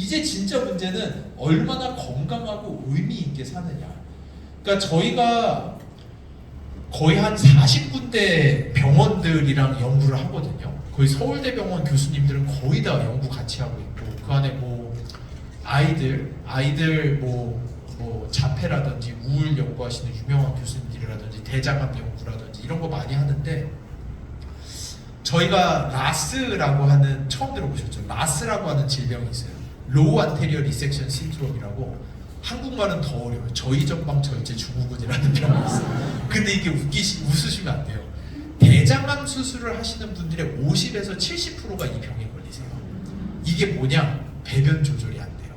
이제 진짜 문제는 얼마나 건강하고 의미 있게 사느냐. 그러니까 저희가 거의 한 40군데 병원들이랑 연구를 하거든요. 거의 서울대병원 교수님들은 거의 다 연구 같이 하고 있고, 그 안에 뭐 아이들 뭐 자폐라든지 우울 연구하시는 유명한 교수님들이라든지 대장암 연구라든지 이런 거 많이 하는데, 저희가 라스라고 하는, 처음 들어보셨죠? 라스라고 하는 질병이 있어요. 로우 안테리어 리섹션 신드롬이라고. 한국말은 더 어려워요. 저희전방 절제 증후군이라는 병이 있어요. 근데 이게 웃으시면 안 돼요. 대장암 수술을 하시는 분들의 50에서 70%가 이 병에 걸리세요. 이게 뭐냐? 배변 조절이 안 돼요.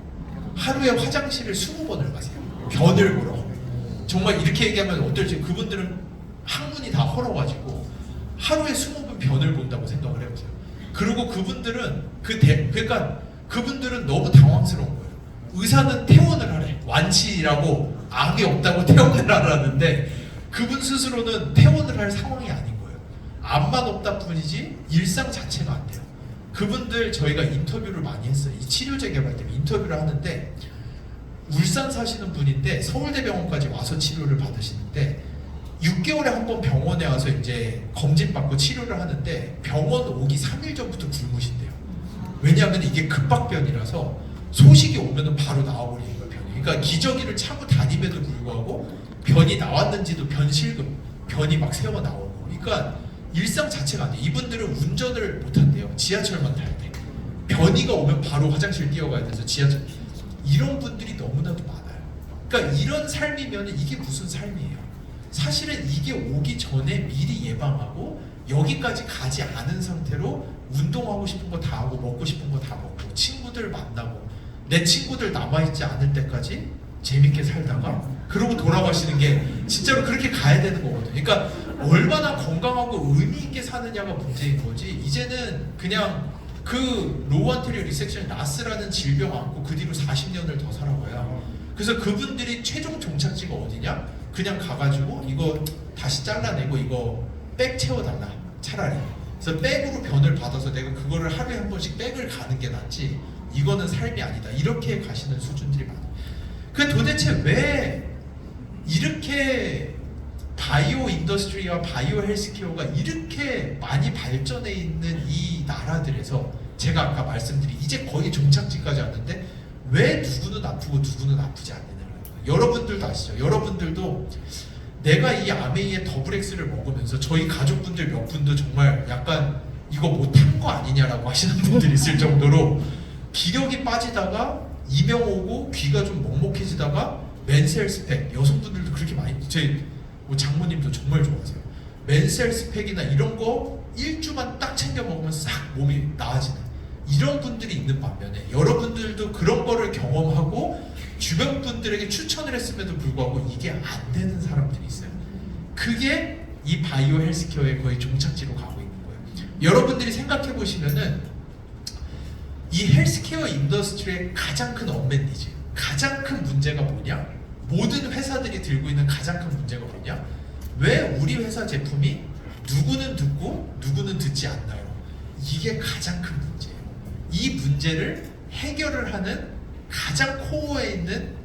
하루에 화장실을 20번을 가세요. 변을 보러. 정말 이렇게 얘기하면 어떨지, 그분들은 항문이 다 헐어가지고 하루에 20번 변을 본다고 생각을 해보세요. 그리고 그분들은 그러니까 그분들은 너무 당황스러운 거예요. 의사는 퇴원을 하래. 완치라고, 암이 없다고 퇴원을 하라는데 그분 스스로는 퇴원을 할 상황이 아닌 거예요. 암만 없다 뿐이지 일상 자체가 안 돼요. 그분들 저희가 인터뷰를 많이 했어요. 이 치료제 개발 때문에 인터뷰를 하는데, 울산 사시는 분인데 서울대병원까지 와서 치료를 받으시는데 6개월에 한 번 병원에 와서 이제 검진받고 치료를 하는데 병원 오기 3일 전부터 굶으신대요. 왜냐하면 이게 급박변이라서 소식이 오면은 바로 나와버리는 거예요, 변이. 그러니까 기저귀를 차고 다님에도 불구하고 변이 나왔는지도 변실금, 변이 막 새어 나오고. 그러니까 일상 자체가 안 돼요. 이분들은 운전을 못 한대요. 지하철만 타야 돼. 변이가 오면 바로 화장실 뛰어가야 돼서 지하철. 이런 분들이 너무나도 많아요. 그러니까 이런 삶이면 이게 무슨 삶이에요? 사실은 이게 오기 전에 미리 예방하고 여기까지 가지 않은 상태로 운동하고 싶은 거 다 하고 먹고 싶은 거 다 먹고 친구들 만나고 내 친구들 남아있지 않을 때까지 재밌게 살다가 그러고 돌아가시는 게 진짜로 그렇게 가야 되는 거거든요. 그러니까 얼마나 건강하고 의미 있게 사느냐가 문제인 거지, 이제는 그냥 그 로우 안테리어 리섹션 라스라는 질병 안고 그 뒤로 40년을 더 살아봐야. 그래서 그분들이 최종 종착지가 어디냐? 그냥 가가지고 이거 다시 잘라내고 이거 백 채워달라, 차라리. 그래서 백으로 변을 받아서 내가 그거를 하루에 한 번씩 백을 가는 게 낫지, 이거는 삶이 아니다, 이렇게 가시는 수준들이 많아요. 그 도대체 왜 이렇게 바이오 인더스트리와 바이오 헬스케어가 이렇게 많이 발전해 있는 이 나라들에서, 제가 아까 말씀드린 이제 거의 종착지까지 왔는데 왜 누구는 아프고 누구는 아프지 않느냐는 거예요. 여러분들도 아시죠? 여러분들도 내가 이 아메이의 더블 X를 먹으면서 저희 가족분들 몇 분도 정말 약간 이거 못한 거 아니냐라고 하시는 분들이 있을 정도로 기력이 빠지다가 이명 오고 귀가 좀 먹먹해지다가 맨셀 스펙, 여성분들도 그렇게 많이, 제 장모님도 정말 좋아하세요. 맨셀 스펙이나 이런 거 1주만 딱 챙겨 먹으면 싹 몸이 나아지는 이런 분들이 있는 반면에, 여러분들도 그런 거를 경험하고 주변 분들에게 추천을 했음에도 불구하고 이게 안 되는 사람들이 있어요. 그게 이 바이오 헬스케어의 거의 종착지로 가고 있는 거예요. 여러분들이 생각해 보시면은 이 헬스케어 인더스트리의 가장 큰 언맷 니즈, 가장 큰 문제가 뭐냐? 모든 회사들이 들고 있는 가장 큰 문제가 뭐냐? 왜 우리 회사 제품이 누구는 듣고 누구는 듣지 않나요? 이게 가장 큰 문제예요. 이 문제를 해결을 하는 가장 코어에 있는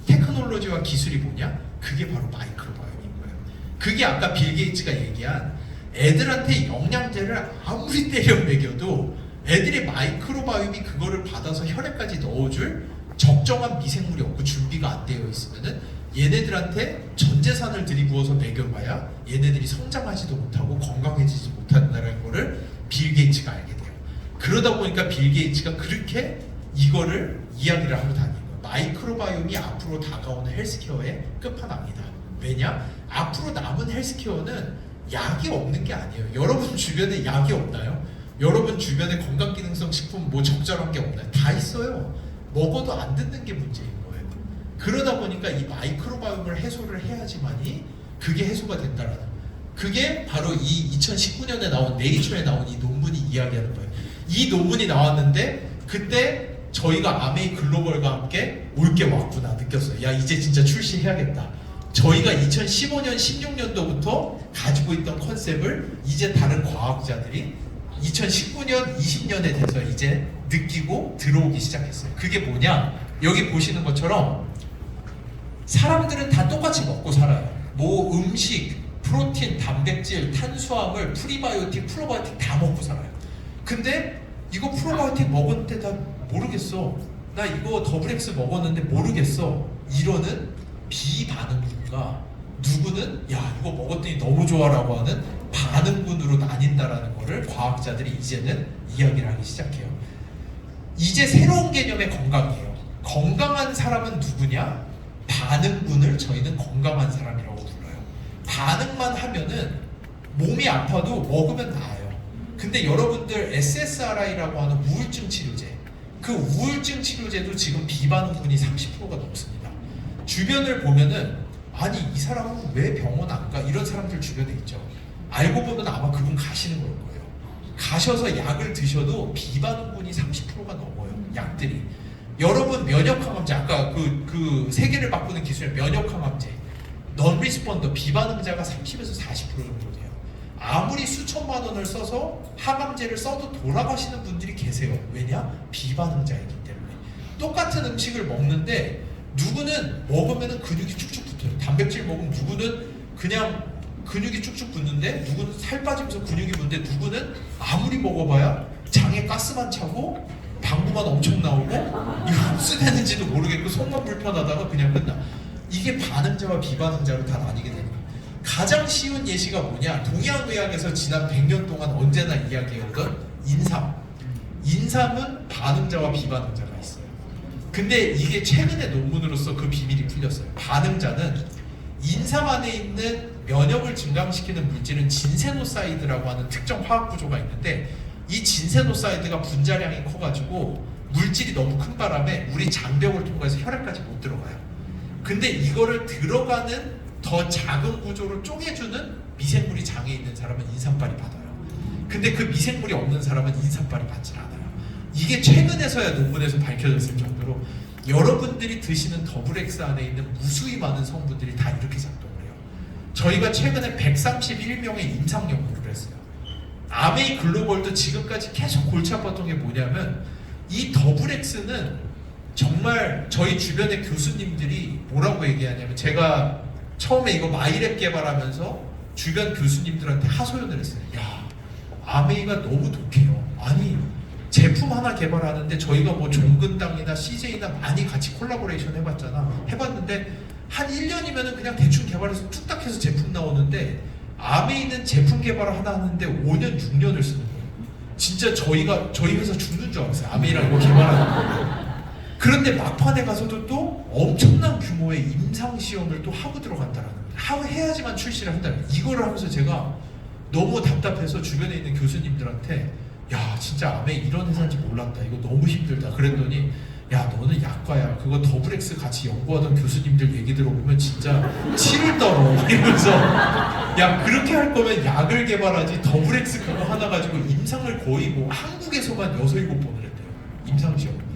테크놀로지와 기술이 뭐냐? 그게 바로 마이크로바이옴인 거예요. 그게 아까 빌 게이츠가 얘기한, 애들한테 영양제를 아무리 때려 먹여도 애들이 마이크로바이옴이 그거를 받아서 혈액까지 넣어줄 적정한 미생물이 없고 준비가 안 되어 있으면은 얘네들한테 전 재산을 들이부어서 먹여봐야 얘네들이 성장하지도 못하고 건강해지지 못한다는 거를 빌 게이츠가 알게 돼요. 그러다 보니까 빌 게이츠가 그렇게 이거를 이야기를 하고 다니는 거예요. 마이크로바이옴이 앞으로 다가오는 헬스케어의 끝판왕이다. 왜냐? 앞으로 남은 헬스케어는 약이 없는 게 아니에요. 여러분 주변에 약이 없나요? 여러분 주변에 건강기능성 식품 뭐 적절한 게 없나요? 다 있어요. 먹어도 안 듣는 게 문제인 거예요. 그러다 보니까 이 마이크로바이옴을 해소를 해야지만이 그게 해소가 된다라는, 그게 바로 이 2019년에 나온 네이처에 나온 이 논문이 이야기하는 거예요. 이 논문이 나왔는데 그때 저희가 아메이 글로벌과 함께 올 게 왔구나 느꼈어요. 야, 이제 진짜 출시해야겠다. 저희가 2015년 16년도부터 가지고 있던 컨셉을 이제 다른 과학자들이 2019년 20년에 돼서 이제 느끼고 들어오기 시작했어요. 그게 뭐냐? 여기 보시는 것처럼 사람들은 다 똑같이 먹고 살아요. 뭐 음식, 프로틴, 단백질, 탄수화물, 프리바이오틱, 프로바이오틱 다 먹고 살아요. 근데 이거 프로바이오틱 먹었는데 나 모르겠어. 나 이거 더블엑스 먹었는데 모르겠어. 이러는 비반응군과 누구는 야 이거 먹었더니 너무 좋아라고 하는 반응군으로 나뉜다라는 거를 과학자들이 이제는 이야기를 하기 시작해요. 이제 새로운 개념의 건강이에요. 건강한 사람은 누구냐? 반응군을 저희는 건강한 사람이라고 불러요. 반응만 하면은 몸이 아파도 먹으면 나아요. 근데 여러분들 SSRI라고 하는 우울증 치료제, 그 우울증 치료제도 지금 비반응군이 30%가 넘습니다. 주변을 보면은 아니 이 사람은 왜 병원 안 가? 이런 사람들 주변에 있죠. 알고 보면 아마 그분 가시는 걸 거예요. 가셔서 약을 드셔도 비반응군이 30%가 넘어요. 약들이. 여러분 면역항암제, 아까 그 세계를 바꾸는 기술의 면역항암제, non-responder 비반응자가 30에서 40% 정도 돼요. 아무리 수천만 원을 써서 항암제를 써도 돌아가시는 분들이 계세요. 왜냐? 비반응자이기 때문에. 똑같은 음식을 먹는데 누구는 먹으면 근육이 쭉쭉 붙어요. 단백질 먹으면 누구는 그냥 근육이 쭉쭉 붙는데 누구는 살 빠지면서 근육이 붙는데 누구는 아무리 먹어봐야 장에 가스만 차고 방구만 엄청 나오고 이거 흡수되는지도 모르겠고 속만 불편하다가 그냥 끝나. 이게 반응자와 비반응자로 다 나뉘게 되는 거예요. 가장 쉬운 예시가 뭐냐? 동양의학에서 지난 100년 동안 언제나 이야기해오던 인삼. 인삼은 반응자와 비반응자가 있어요. 근데 이게 최근에 논문으로서 그 비밀이 풀렸어요. 반응자는 인삼 안에 있는 면역을 증강시키는 물질은 진세노사이드라고 하는 특정 화학 구조가 있는데 이 진세노사이드가 분자량이 커가지고 물질이 너무 큰 바람에 우리 장벽을 통과해서 혈액까지 못 들어가요. 근데 이거를 들어가는 더 작은 구조로 쪼개주는 미생물이 장에 있는 사람은 인삼빨이 받아요. 근데 그 미생물이 없는 사람은 인삼빨이 받질 않아요. 이게 최근에서야 논문에서 밝혀졌을 정도로 여러분들이 드시는 더블엑스 안에 있는 무수히 많은 성분들이 다 이렇게 작동을 해요. 저희가 최근에 131명의 임상 연구를 했어요. 아메이 글로벌도 지금까지 계속 골치 아팠던 게 뭐냐면 이 더블엑스는 정말 저희 주변의 교수님들이 뭐라고 얘기하냐면 제가 처음에 이거 마이랩 개발하면서 주변 교수님들한테 하소연을 했어요. 야, 아메이가 너무 독해요. 아니 제품 하나 개발하는데 저희가 뭐 종근당이나 CJ나 많이 같이 콜라보레이션 해봤는데 한 1년이면 그냥 대충 개발해서 뚝딱 해서 제품 나오는데 아메이는 제품 개발을 하나 하는데 5년, 6년을 쓰는 거예요. 진짜 저희 회사 죽는 줄 알았어요. 아메이랑 이거 개발하는 거. 그런데 막판에 가서도 또 엄청난 규모의 임상시험을 또 하고 들어간다라는 거예요. 해야지만 출시를 한다는 거예요. 이거를 하면서 제가 너무 답답해서 주변에 있는 교수님들한테 야 진짜 아메이 이런 회사인지 몰랐다. 이거 너무 힘들다. 그랬더니 야 너는 약과야. 그거 더블엑스 같이 연구하던 교수님들 얘기 들어보면 진짜 치를 떨어. 이러면서 야 그렇게 할 거면 약을 개발하지 더블엑스 그거 하나 가지고 임상을 거의 뭐 한국에서만 6-7번을 했대요. 임상시험.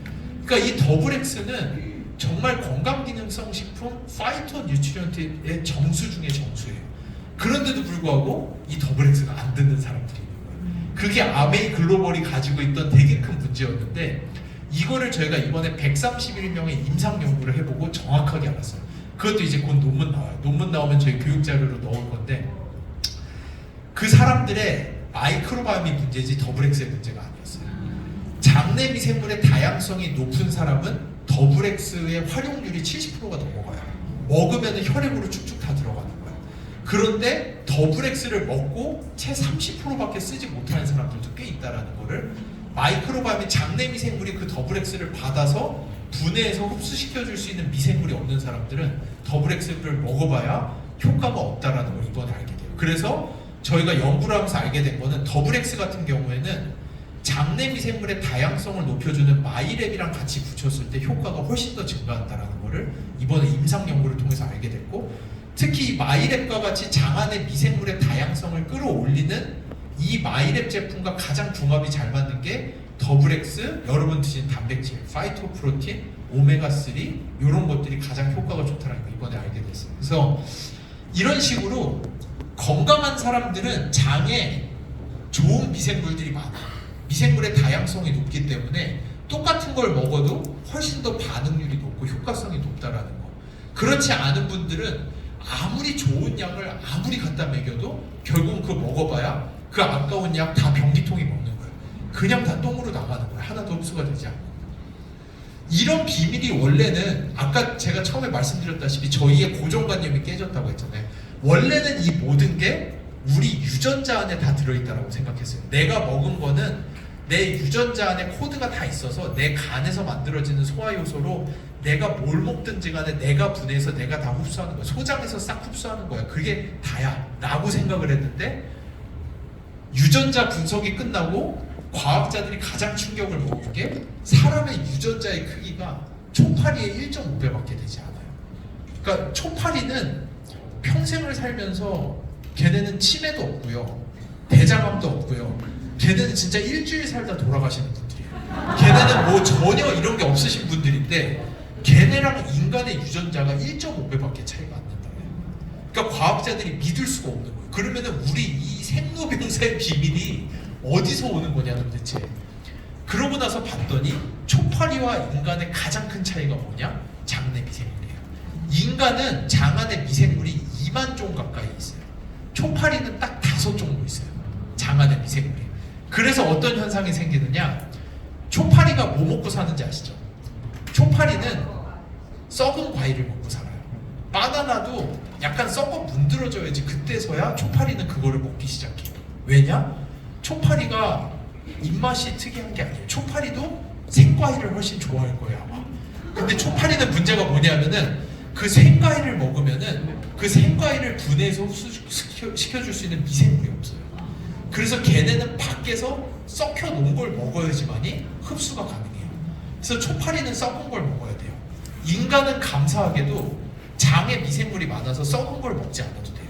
그러니까 이 더블엑스는 정말 건강기능성 식품 파이토 뉴트리언트의 정수 중에 정수예요. 그런데도 불구하고 이 더블엑스가 안 듣는 사람들이 있는 거예요. 그게 아메이 글로벌이 가지고 있던 되게 큰 문제였는데 이거를 저희가 이번에 131명의 임상 연구를 해보고 정확하게 알았어요. 그것도 이제 곧 논문 나와요. 논문 나오면 저희 교육 자료로 넣을 건데 그 사람들의 마이크로바이옴이 문제지 더블엑스의 문제가 아니었어요. 장내 미생물의 다양성이 높은 사람은 더블엑스의 활용률이 70%가 넘어가요. 먹으면 혈액으로 쭉쭉 다 들어가는 거예요. 그런데 더블엑스를 먹고 채 30%밖에 쓰지 못하는 사람들도 꽤 있다는 거를 마이크로바이옴이 장내 미생물이 그 더블엑스를 받아서 분해해서 흡수시켜줄 수 있는 미생물이 없는 사람들은 더블엑스를 먹어봐야 효과가 없다는 걸 이번에 알게 돼요. 그래서 저희가 연구를 하면서 알게 된 거는 더블엑스 같은 경우에는 장내 미생물의 다양성을 높여주는 마이랩이랑 같이 붙였을 때 효과가 훨씬 더 증가한다는 거를 이번에 임상 연구를 통해서 알게 됐고 특히 이 마이랩과 같이 장 안의 미생물의 다양성을 끌어올리는 이 마이랩 제품과 가장 궁합이 잘 맞는 게 더블엑스, 여러분 드신 단백질, 파이토프로틴, 오메가3 이런 것들이 가장 효과가 좋다는 거 이번에 알게 됐어요. 그래서 이런 식으로 건강한 사람들은 장에 좋은 미생물들이 많아요. 미생물의 다양성이 높기 때문에 똑같은 걸 먹어도 훨씬 더 반응률이 높고 효과성이 높다라는 거. 그렇지 않은 분들은 아무리 좋은 약을 아무리 갖다 먹여도 결국은 그거 먹어봐야 그 아까운 약 다 변기통이 먹는 거예요. 그냥 다 똥으로 나가는 거예요. 하나도 흡수가 되지 않고. 이런 비밀이 원래는 아까 제가 처음에 말씀드렸다시피 저희의 고정관념이 깨졌다고 했잖아요. 원래는 이 모든 게 우리 유전자 안에 다 들어있다고 생각했어요. 내가 먹은 거는 내 유전자 안에 코드가 다 있어서 내 간에서 만들어지는 소화효소로 내가 뭘 먹든지 간에 내가 분해해서 내가 다 흡수하는 거야. 소장에서 싹 흡수하는 거야. 그게 다야 라고 생각을 했는데 유전자 분석이 끝나고 과학자들이 가장 충격을 먹은 게 사람의 유전자의 크기가 초파리의 1.5배밖에 되지 않아요. 그러니까 초파리는 평생을 살면서 걔네는 치매도 없고요, 대장암도 없고요. 걔네는 진짜 일주일 살다 돌아가시는 분들이에요. 걔네는 뭐 전혀 이런 게 없으신 분들인데 걔네랑 인간의 유전자가 1.5배밖에 차이가 안 난다고 해요. 그러니까 과학자들이 믿을 수가 없는 거예요. 그러면은 우리 이 생로병사의 비밀이 어디서 오는 거냐 도대체. 그러고 나서 봤더니 초파리와 인간의 가장 큰 차이가 뭐냐? 장내 미생물이에요. 인간은 장 안에 미생물이 2만 종 가까이 있어요. 초파리는 딱 5종도 있어요. 장 안에 미생물이. 그래서 어떤 현상이 생기느냐? 초파리가 뭐 먹고 사는지 아시죠? 초파리는 썩은 과일을 먹고 살아요. 바나나도 약간 썩어 문드러져야지 그때서야 초파리는 그거를 먹기 시작해요. 왜냐? 초파리가 입맛이 특이한 게 아니에요. 초파리도 생과일을 훨씬 좋아할 거예요 아마. 근데 초파리는 문제가 뭐냐면은 그 생과일을 먹으면은 그 생과일을 분해해서 흡수시켜줄 수 있는 미생물이 없어요. 그래서 걔네는 밖에서 썩혀 놓은 걸 먹어야지만이 흡수가 가능해요. 그래서 초파리는 썩은 걸 먹어야 돼요. 인간은 감사하게도 장에 미생물이 많아서 썩은 걸 먹지 않아도 돼요.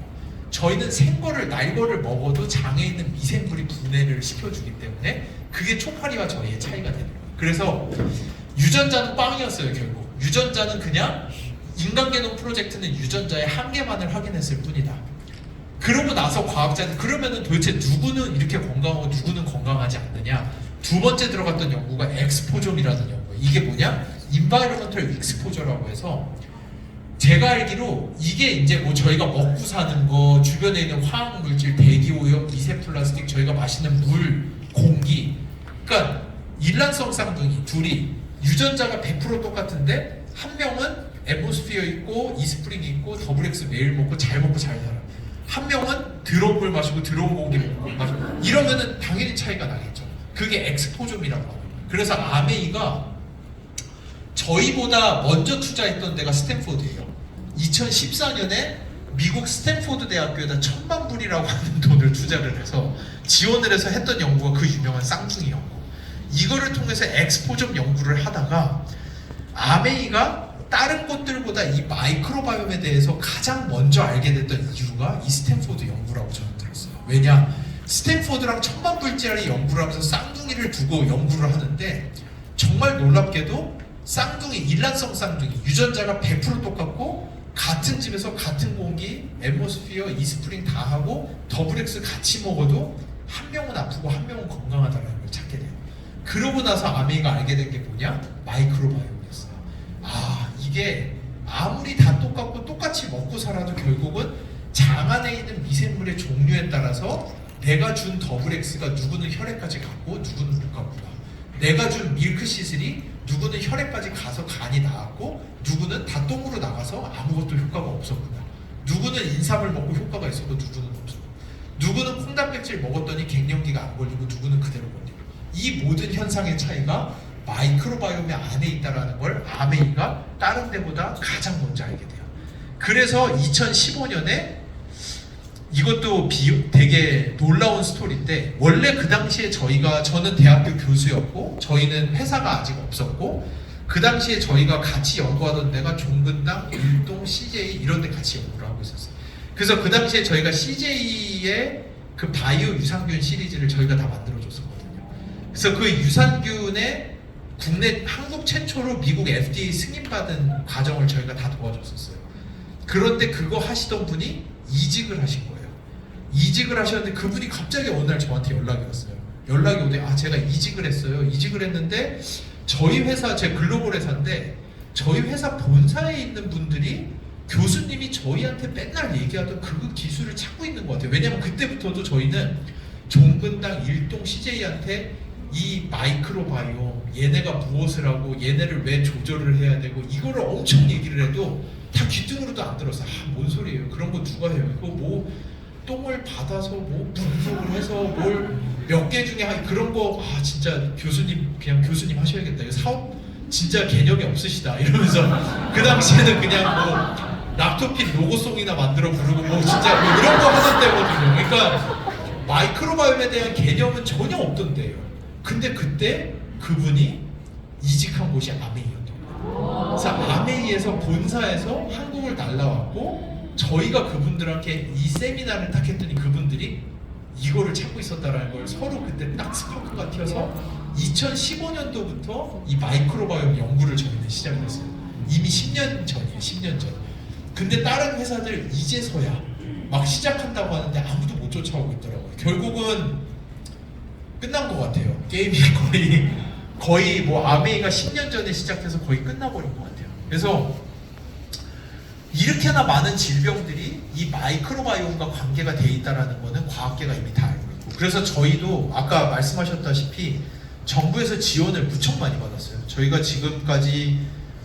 저희는 생거를 날거를 먹어도 장에 있는 미생물이 분해를 시켜주기 때문에 그게 초파리와 저희의 차이가 되는 거예요. 그래서 유전자는 꽝이었어요. 결국 유전자는 그냥 인간 게놈 프로젝트는 유전자의 한계만을 확인했을 뿐이다. 그러고 나서 과학자들 그러면은 도대체 누구는 이렇게 건강하고 누구는 건강하지 않느냐. 두 번째 들어갔던 연구가 엑스포좀이라는 연구. 이게 뭐냐? 인바이러먼털 익스포저라고 해서 제가 알기로 이게 이제 뭐 저희가 먹고 사는 거, 주변에 있는 화학 물질, 대기오염, 미세 플라스틱, 저희가 마시는 물, 공기, 그러니까 일란성 쌍둥이 둘이 유전자가 100% 똑같은데 한 명은 앰모스피어 있고 이스프링 있고 더블엑스 매일 먹고 잘 살아. 한 명은 더러운 물 마시고 더러운 공기 마시고 이러면은 당연히 차이가 나겠죠. 그게 엑스포좀이라고 합니다. 그래서 아메이가 저희보다 먼저 투자했던 데가 스탠포드예요. 2014년에 미국 스탠포드 대학교에다 1,000만 불이라고 하는 돈을 투자를 해서 지원을 해서 했던 연구가 그 유명한 쌍둥이 연구. 이거를 통해서 엑스포점 연구를 하다가 아메이가 다른 곳들보다 이 마이크로바이옴에 대해서 가장 먼저 알게 됐던 이유가 이 스탠포드 연구라고 저는 들었어요. 왜냐? 스탠포드랑 1,000만 불짜리 연구를 하면서 쌍둥이를 두고 연구를 하는데 정말 놀랍게도 쌍둥이, 일란성 쌍둥이, 유전자가 100% 똑같고 같은 집에서 같은 공기, 앰모스피어, 이스프링 다 하고 더블엑스 같이 먹어도 한 명은 아프고 한 명은 건강하다는 걸 찾게 돼요. 그러고 나서 아메이가 알게 된 게 뭐냐? 마이크로바이옴이었어요. 아, 이게 아무리 다 똑같고 똑같이 먹고 살아도 결국은 장 안에 있는 미생물의 종류에 따라서 내가 준 더블엑스가 누구는 혈액까지 갔고 누구는 못 갔구나. 내가 준 밀크시슬이 누구는 혈액까지 가서 간이 나왔고 누구는 다 똥으로 나가서 아무것도 효과가 없었구나. 누구는 인삼을 먹고 효과가 있었고 누구는 없었고 누구는 콩단백질 먹었더니 갱년기가 안 걸리고 누구는 그대로 걸리고 이 모든 현상의 차이가 마이크로바이옴의 안에 있다는 걸 아메이가 다른 데보다 가장 먼저 알게 돼요. 그래서 2015년에 이것도 되게 놀라운 스토리인데 원래 그 당시에 저는 대학교 교수였고 저희는 회사가 아직 없었고 그 당시에 저희가 같이 연구하던 데가 종근당, 일동, CJ 이런 데 같이 연구를 하고 있었어요. 그래서 그 당시에 저희가 CJ의 그 바이오 유산균 시리즈를 저희가 다 만들어줬었거든요. 그래서 그 유산균의 국내 한국 최초로 미국 FDA 승인받은 과정을 저희가 다 도와줬었어요. 그런데 그거 하시던 분이 이직을 하신 거예요. 이직을 하셨는데 그분이 갑자기 어느 날 저한테 연락이 왔어요. 연락이 오되 제가 이직을 했어요. 이직을 했는데 저희 회사, 제 글로벌 회사인데 저희 회사 본사에 있는 분들이 교수님이 저희한테 맨날 얘기하던 그 기술을 찾고 있는 것 같아요. 왜냐면 그때부터도 저희는 종근당 일동 CJ한테 이 마이크로바이옴, 얘네가 무엇을 하고 얘네를 왜 조절을 해야 되고 이거를 엄청 얘기를 해도 다 귀등으로도 안 들었어요. 뭔 소리예요? 그런 거 누가 해요? 이거 뭐 똥을 받아서 뭐 분석을 해서 뭘 몇 개 중에 그런 거 진짜 교수님 그냥 교수님 하셔야겠다. 이거 사업 진짜 개념이 없으시다 이러면서 그 당시에는 그냥 뭐 락토핀 로고송이나 만들어 부르고 뭐 진짜 뭐 이런 거 하던 때거든요. 그러니까 마이크로바이옴에 대한 개념은 전혀 없던데요. 근데 그때 그분이 이직한 곳이 아메이였던 거예요. 그래서 아메이에서 본사에서 한국을 날라왔고 저희가 그분들한테 이 세미나를 딱 했더니 그분들이 이거를 찾고 있었다라는 걸 서로 그때 딱 스파크가 튀어서 2015년도부터 이 마이크로바이옴 연구를 저희는 시작했어요. 이미 10년 전이에요. 10년 전. 근데 다른 회사들 이제서야 막 시작한다고 하는데 아무도 못 쫓아오고 있더라고요. 결국은 끝난 것 같아요. 게임이 거의 뭐 아메이가 10년 전에 시작해서 거의 끝나버린 것 같아요. 그래서 이렇게나 많은 질병들이 이 마이크로바이옴과 관계가 돼 있다는 거는 과학계가 이미 다 알고 있고, 그래서 저희도 아까 말씀하셨다시피 정부에서 지원을 무척 많이 받았어요. 저희가 지금까지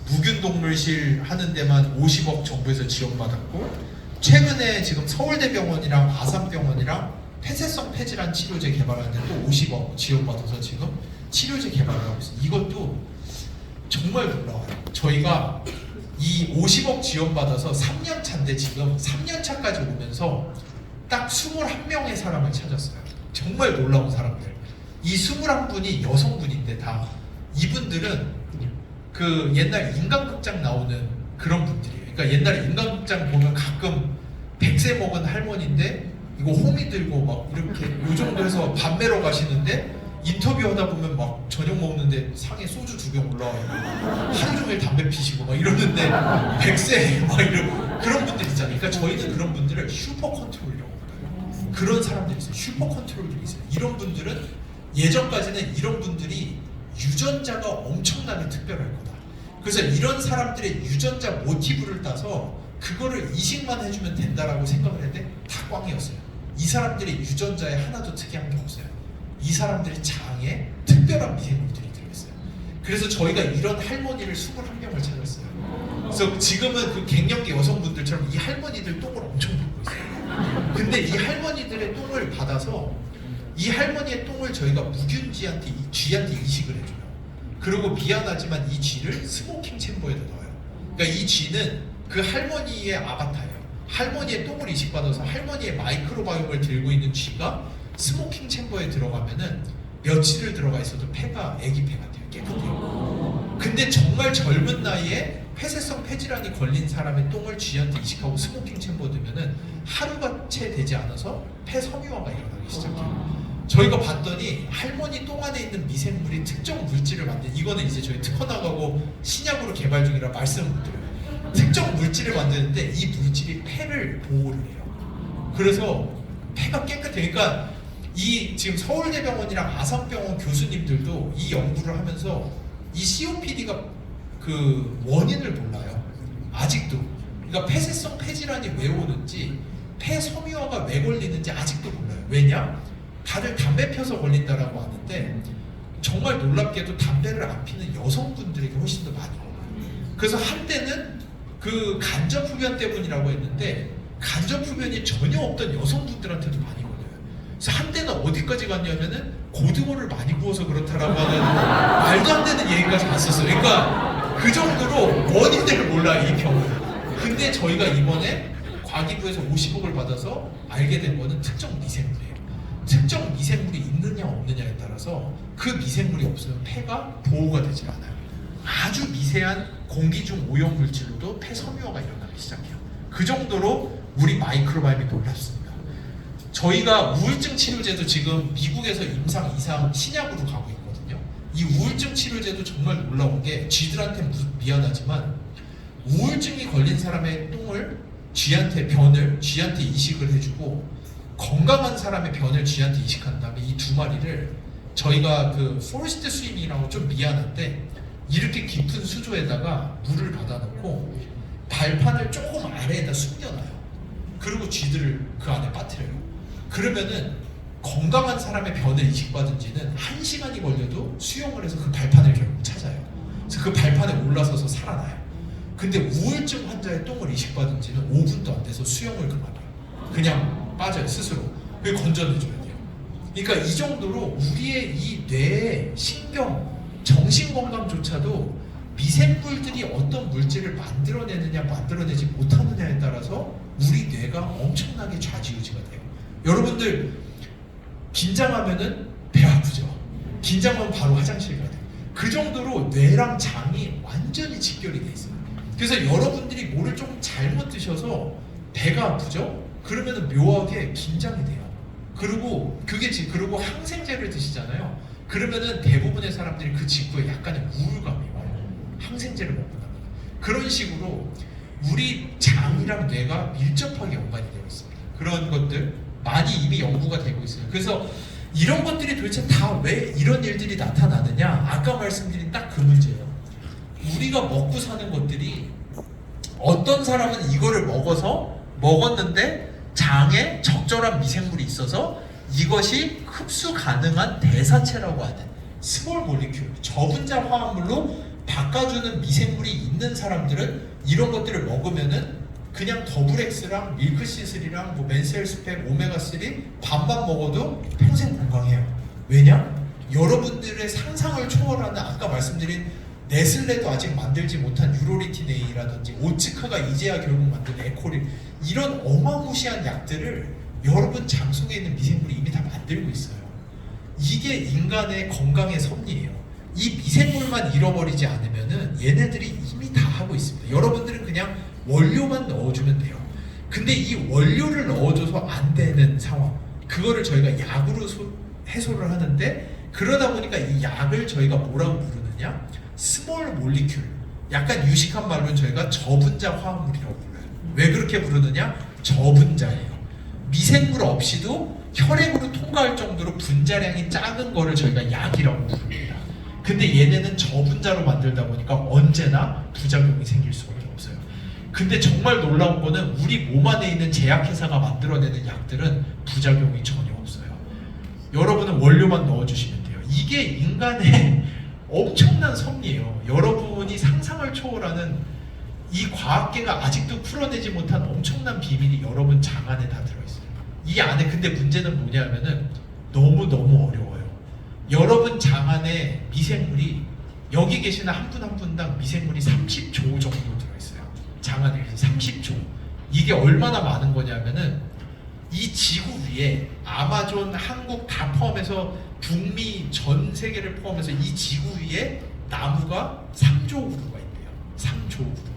무균동물실 하는 데만 50억 정부에서 지원받았고, 최근에 지금 서울대병원이랑 아산병원이랑 폐쇄성 폐질환 치료제 개발하는데 또 50억 지원받아서 지금 치료제 개발을 하고 있어요. 이것도 정말 놀라워요. 저희가 이 50억 지원받아서 3년 차인데 지금 3년 차까지 오면서 딱 21명의 사람을 찾았어요. 정말 놀라운 사람들. 이 21분이 여성분인데 다 이분들은 그 옛날 인간극장 나오는 그런 분들이에요. 그러니까 옛날에 인간극장 보면 가끔 100세 먹은 할머니인데 이거 호미 들고 막 이렇게 요 정도 해서 밥 매러 가시는데 인터뷰하다 보면 막 저녁 먹는데 상에 소주 2병 올라와요. 하루 종일 담배 피시고 막 이러는데 100세 막 이런 그런 분들 있잖아요. 그러니까 저희는 그런 분들을 슈퍼 컨트롤이라고 불러요. 그런 사람들이 있어요. 슈퍼 컨트롤들이 있어요. 이런 분들은 예전까지는 이런 분들이 유전자가 엄청나게 특별할 거다. 그래서 이런 사람들의 유전자 모티브를 따서 그거를 이식만 해주면 된다라고 생각을 했는데 다 꽝이었어요. 이 사람들의 유전자에 하나도 특이한 게 없어요. 이 사람들의 장에 특별한 미생물들이 들어있어요. 그래서 저희가 이런 할머니를 21명을 찾았어요. 그래서 지금은 그 갱년기 여성분들처럼 이 할머니들 똥을 엄청 붓고 있어요. 근데 이 할머니들의 똥을 받아서 이 할머니의 똥을 저희가 무균쥐한테 이식을 해줘요. 그리고 미안하지만 이 쥐를 스모킹 챔버에다 넣어요. 그러니까 이 쥐는 그 할머니의 아바타예요. 할머니의 똥을 이식받아서 할머니의 마이크로바이옴을 들고 있는 쥐가 스모킹 챔버에 들어가면은 며칠을 들어가 있어도 폐가 애기 폐 같아요. 깨끗해요. 근데 정말 젊은 나이에 폐쇄성 폐질환이 걸린 사람의 똥을 쥐한테 이식하고 스모킹 챔버 두면은 하루가 채 되지 않아서 폐 섬유화가 일어나기 시작해요. 저희가 봤더니 할머니 똥 안에 있는 미생물이 특정 물질을 만든, 이거는 이제 저희 특허 나가고 신약으로 개발 중이라 말씀을 못 드려요. 특정 물질을 만드는데 이 물질이 폐를 보호를 해요. 그래서 폐가 깨끗해요. 그러니까 이 지금 서울대병원이랑 아산병원 교수님들도 이 연구를 하면서 이 COPD가 그 원인을 몰라요. 아직도. 그러니까 폐쇄성 폐질환이 왜 오는지, 폐 섬유화가 왜 걸리는지 아직도 몰라요. 왜냐? 다들 담배 펴서 걸린다라고 하는데 정말 놀랍게도 담배를 안 피는 여성분들에게 훨씬 더 많이 걸려요. 그래서 한때는 그 간접 흡연 때문이라고 했는데 간접 흡연이 전혀 없던 여성분들한테도 많이 걸려요. 그래서 한때는 어디까지 갔냐면은 고등어를 많이 구워서 그렇다라고 하는 말도 안 되는 얘기까지 갔었어요. 그러니까 그 정도로 원인들을 몰라요, 이 병은. 근데 저희가 이번에 과기부에서 50억을 받아서 알게 된 거는 특정 미생물이에요. 특정 미생물이 있느냐 없느냐에 따라서 그 미생물이 없으면 폐가 보호가 되질 않아요. 아주 미세한 공기 중 오염 물질로도 폐 섬유화가 일어나기 시작해요. 그 정도로 우리 마이크로바이옴이 놀랍습니다. 저희가 우울증 치료제도 지금 미국에서 임상 2상 신약으로 가고 있거든요. 이 우울증 치료제도 정말 놀라운 게 쥐들한테 미안하지만 우울증이 걸린 사람의 똥을 쥐한테 이식을 해주고 건강한 사람의 변을 쥐한테 이식한 다음에 이 두 마리를 저희가 그 포레스트 스위밍이라고 좀 미안한데 이렇게 깊은 수조에다가 물을 받아놓고 발판을 조금 아래에다 숨겨놔요. 그리고 쥐들을 그 안에 빠뜨려요. 그러면은 건강한 사람의 변을 이식받은 쥐는 1시간이 걸려도 수영을 해서 그 발판을 결국 찾아요. 그래서 그 발판에 올라서서 살아나요. 근데 우울증 환자의 똥을 이식받은 쥐는 5분도 안 돼서 수영을 그만해요. 그냥 빠져요, 스스로. 그걸 건져내줘야 돼요. 그러니까 이 정도로 우리의 이 뇌, 신경, 정신건강조차도 미생물들이 어떤 물질을 만들어내느냐 만들어내지 못하느냐에 따라서 우리 뇌가 엄청나게 좌지우지가 돼요. 여러분들 긴장하면은 배 아프죠? 긴장하면 바로 화장실 가야 돼요. 그 정도로 뇌랑 장이 완전히 직결이 돼 있어요. 그래서 여러분들이 뭐를 조금 잘못 드셔서 배가 아프죠? 그러면은 묘하게 긴장이 돼요. 그리고 그리고 항생제를 드시잖아요. 그러면은 대부분의 사람들이 그 직후에 약간의 우울감이 와요. 항생제를 먹고 나면. 그런 식으로 우리 장이랑 뇌가 밀접하게 연관이 되어 있습니다. 그런 것들 많이 이미 연구가 되고 있어요. 그래서 이런 것들이 도대체 다 왜 이런 일들이 나타나느냐? 아까 말씀드린 딱 그 문제예요. 우리가 먹고 사는 것들이 어떤 사람은 이거를 먹었는데 장에 적절한 미생물이 있어서 이것이 흡수 가능한 대사체라고 하는 스몰 몰리큘, 저분자 화합물로 바꿔주는 미생물이 있는 사람들은 이런 것들을 먹으면은 그냥 더블엑스랑 밀크시슬이랑 뭐 맨셀스펙, 오메가3 반만 먹어도 평생 건강해요. 왜냐? 여러분들의 상상을 초월하는 아까 말씀드린 네슬레도 아직 만들지 못한 유로리틴A라든지 오츠카가 이제야 결국 만든 에코릴, 이런 어마무시한 약들을 여러분 장 속에 있는 미생물이 이미 다 만들고 있어요. 이게 인간의 건강의 섭리예요. 이 미생물만 잃어버리지 않으면은 얘네들이 이미 다 하고 있습니다. 여러분들은 그냥 원료만 넣어주면 돼요. 근데 이 원료를 넣어줘서 안 되는 상황, 그거를 저희가 약으로 해소를 하는데, 그러다 보니까 이 약을 저희가 뭐라고 부르느냐? 스몰 몰리큘, 약간 유식한 말로는 저희가 저분자 화합물이라고 불러요. 왜 그렇게 부르느냐? 저분자예요. 미생물 없이도 혈액으로 통과할 정도로 분자량이 작은 거를 저희가 약이라고 부릅니다. 근데 얘네는 저분자로 만들다 보니까 언제나 부작용이 생길 수밖에 없어요. 근데 정말 놀라운 거는 우리 몸 안에 있는 제약회사가 만들어내는 약들은 부작용이 전혀 없어요. 여러분은 원료만 넣어주시면 돼요. 이게 인간의 엄청난 섭리예요. 여러분이 상상을 초월하는 이 과학계가 아직도 풀어내지 못한 엄청난 비밀이 여러분 장 안에 다 들어있어요. 이 안에 근데 문제는 뭐냐면은 너무너무 어려워요. 여러분 장 안에 미생물이 여기 계시는 한 분 한 분당 미생물이 30조 정도 들어있어요. 장 안에 30조. 이게 얼마나 많은 거냐면은 이 지구 위에 아마존, 한국 다 포함해서 북미 전 세계를 포함해서 이 지구 위에 나무가 3조 그루가 있대요. 3조 그루.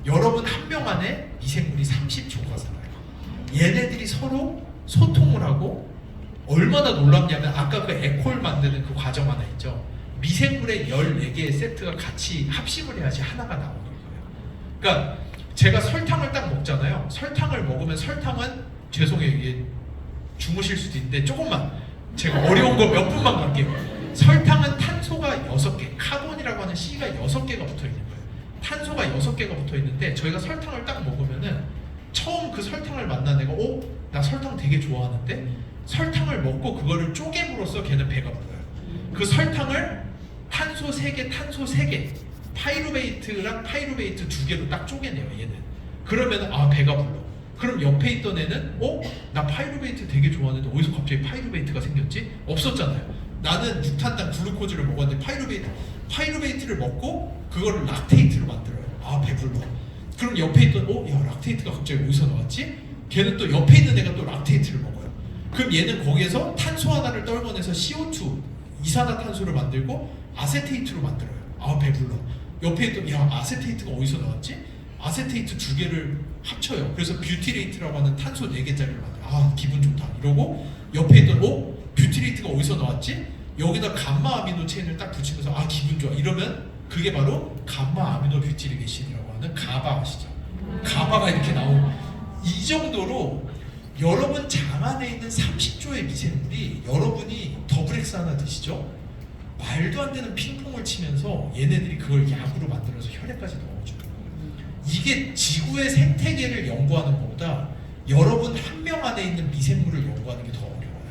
여러분 한 명 안에 미생물이 30조가 살아요. 얘네들이 서로 소통을 하고, 얼마나 놀랍냐면 아까 그 에콜 만드는 그 과정 하나 있죠. 미생물의 14개의 세트가 같이 합심을 해야지 하나가 나오는 거예요. 그러니까 제가 설탕을 딱 먹잖아요. 설탕을 먹으면, 설탕은 죄송해요, 이게 주무실 수도 있는데 조금만 제가 어려운 거 몇 분만 갈게요. 설탕은 탄소가 6개, 카본이라고 하는 C가 6개가 붙어 있는 거예요. 탄소가 6개가 붙어 있는데 저희가 설탕을 딱 먹으면은 처음 그 설탕을 만난 애가 나 설탕 되게 좋아하는데, 설탕을 먹고 그거를 쪼개므로써 걔는 배가 불러요. 그 설탕을 탄소 3개, 탄소 3개, 파이루베이트랑 파이루베이트 2개로 딱 쪼개내요, 얘는. 그러면 배가 불러. 그럼 옆에 있던 애는 나 파이루베이트 되게 좋아하는데 어디서 갑자기 파이루베이트가 생겼지? 없었잖아요. 나는 육탄당 글루코즈를 먹었는데 파이루베이트를 먹고 그거를 락테이트로 만들어요. 배불러. 그럼 옆에 있던 락테이트가 갑자기 어디서 나왔지? 걔는 또 옆에 있는 애가 또 락테이트를 먹어요. 그럼 얘는 거기에서 탄소 하나를 떨궈내서 CO2, 이산화탄소를 만들고 아세테이트로 만들어요. 배불러. 옆에 있던 아세테이트가 어디서 나왔지? 아세테이트 2개를 합쳐요. 그래서 뷰티레이트라고 하는 탄소 4개짜리를 만들어요. 기분 좋다 이러고, 옆에 있던 뷰티레이트가 어디서 나왔지? 여기다 감마 아미노 체인을 딱 붙이면서 기분 좋아 이러면 그게 바로 감마 아미노 뷰티리게신이라고 하는 가바 아시죠? 가바가 이렇게 나오고, 이 정도로 여러분 장 안에 있는 30조의 미생물이, 여러분이 더블엑스 하나 드시죠? 말도 안 되는 핑퐁을 치면서 얘네들이 그걸 약으로 만들어서 혈액까지 넣어줘요. 이게 지구의 생태계를 연구하는 것보다 여러분 한 명 안에 있는 미생물을 연구하는 게 더 어려워요.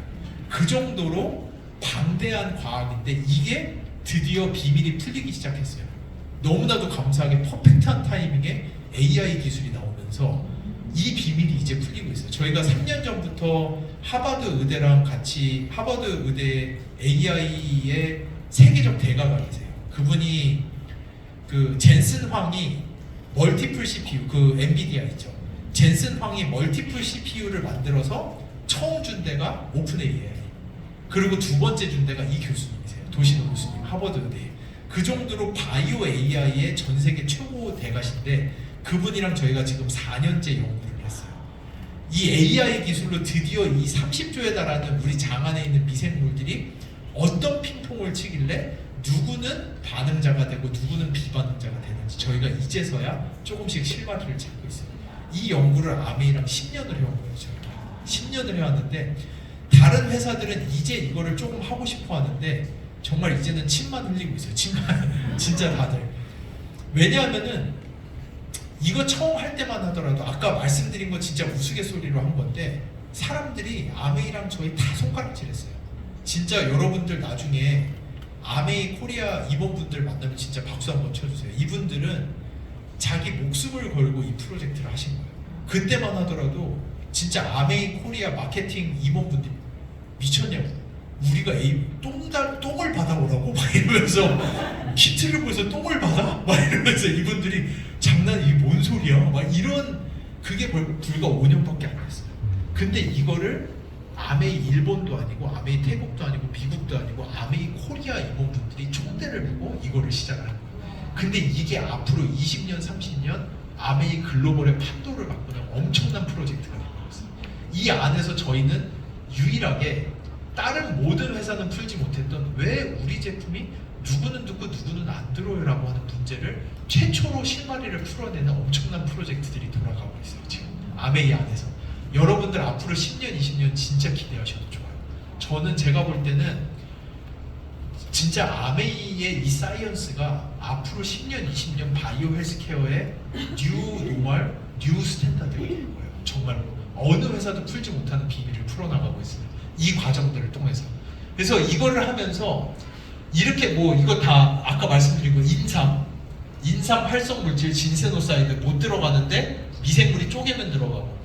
그 정도로 방대한 과학인데 이게 드디어 비밀이 풀리기 시작했어요. 너무나도 감사하게 퍼펙트한 타이밍에 AI 기술이 나오면서 이 비밀이 이제 풀리고 있어요. 저희가 3년 전부터 하버드 의대랑 같이 하버드 의대 AI의 세계적 대가가 계세요. 그분이 그 젠슨 황이 멀티플 CPU, 그 엔비디아 있죠. 젠슨 황이 멀티플 CPU를 만들어서 처음 준 데가 오픈 AI. 그리고 두 번째 준 데가 이 교수님이세요. 도시노 교수님, 하버드 의대. 그 정도로 바이오 AI의 전 세계 최고 대가신데 그분이랑 저희가 지금 4년째 연구를 했어요. 이 AI 기술로 드디어 이 30조에 달하는 우리 장 안에 있는 미생물들이 어떤 핑퐁을 치길래 누구는 반응자가 되고 누구는 비반응자가 되는지 저희가 이제서야 조금씩 실마리를 찾고 있어요. 이 연구를 아메이랑 10년을 해온 거예요. 저희가 10년을 해왔는데 다른 회사들은 이제 이거를 조금 하고 싶어 하는데 정말 이제는 침만 흘리고 있어요. 침만 진짜 다들. 왜냐하면은 이거 처음 할 때만 하더라도 아까 말씀드린 거 진짜 우스갯소리로 한 건데 사람들이 아메이랑 저희 다 손가락질했어요. 진짜 여러분들 나중에 아메이 코리아 임원분들 만나면 진짜 박수 한번 쳐주세요. 이분들은 자기 목숨을 걸고 이 프로젝트를 하신 거예요. 그때만 하더라도 진짜 아메이 코리아 마케팅 임원분들이 미쳤냐고. 우리가 똥을 받아오라고? 막 이러면서 키트를 보면서 똥을 받아? 막 이러면서 이분들이 장난, 이게 뭔 소리야? 막 이런, 그게 불과 5년밖에 안 됐어요. 근데 이거를 아메이 일본도 아니고 아메이 태국도 아니고 미국도 아니고 아메이 코리아 임원분들이 총대를 보고 이거를 시작을 한 거예요. 근데 이게 앞으로 20년, 30년 아메이 글로벌의 판도를 바꾸는 엄청난 프로젝트가 될 거였어요. 이 안에서 저희는 유일하게 다른 모든 회사는 풀지 못했던 왜 우리 제품이 누구는 듣고 누구는 안 들어요 라고 하는 문제를 최초로 실마리를 풀어내는 엄청난 프로젝트들이 돌아가고 있어요. 지금 아메이 안에서. 여러분들 앞으로 10년, 20년 진짜 기대하셔도 좋아요. 저는 제가 볼 때는 진짜 아메이의 이 사이언스가 앞으로 10년, 20년 바이오 헬스케어의 뉴 노멀, 뉴 스탠다드가 될 거예요. 정말로. 어느 회사도 풀지 못하는 비밀을 풀어나가고 있어요. 이 과정들을 통해서. 그래서 이거를 하면서 이렇게 뭐 이거 다 아까 말씀드린 거 인삼 활성 물질 진세노사이드 못 들어가는데 미생물이 쪼개면 들어가고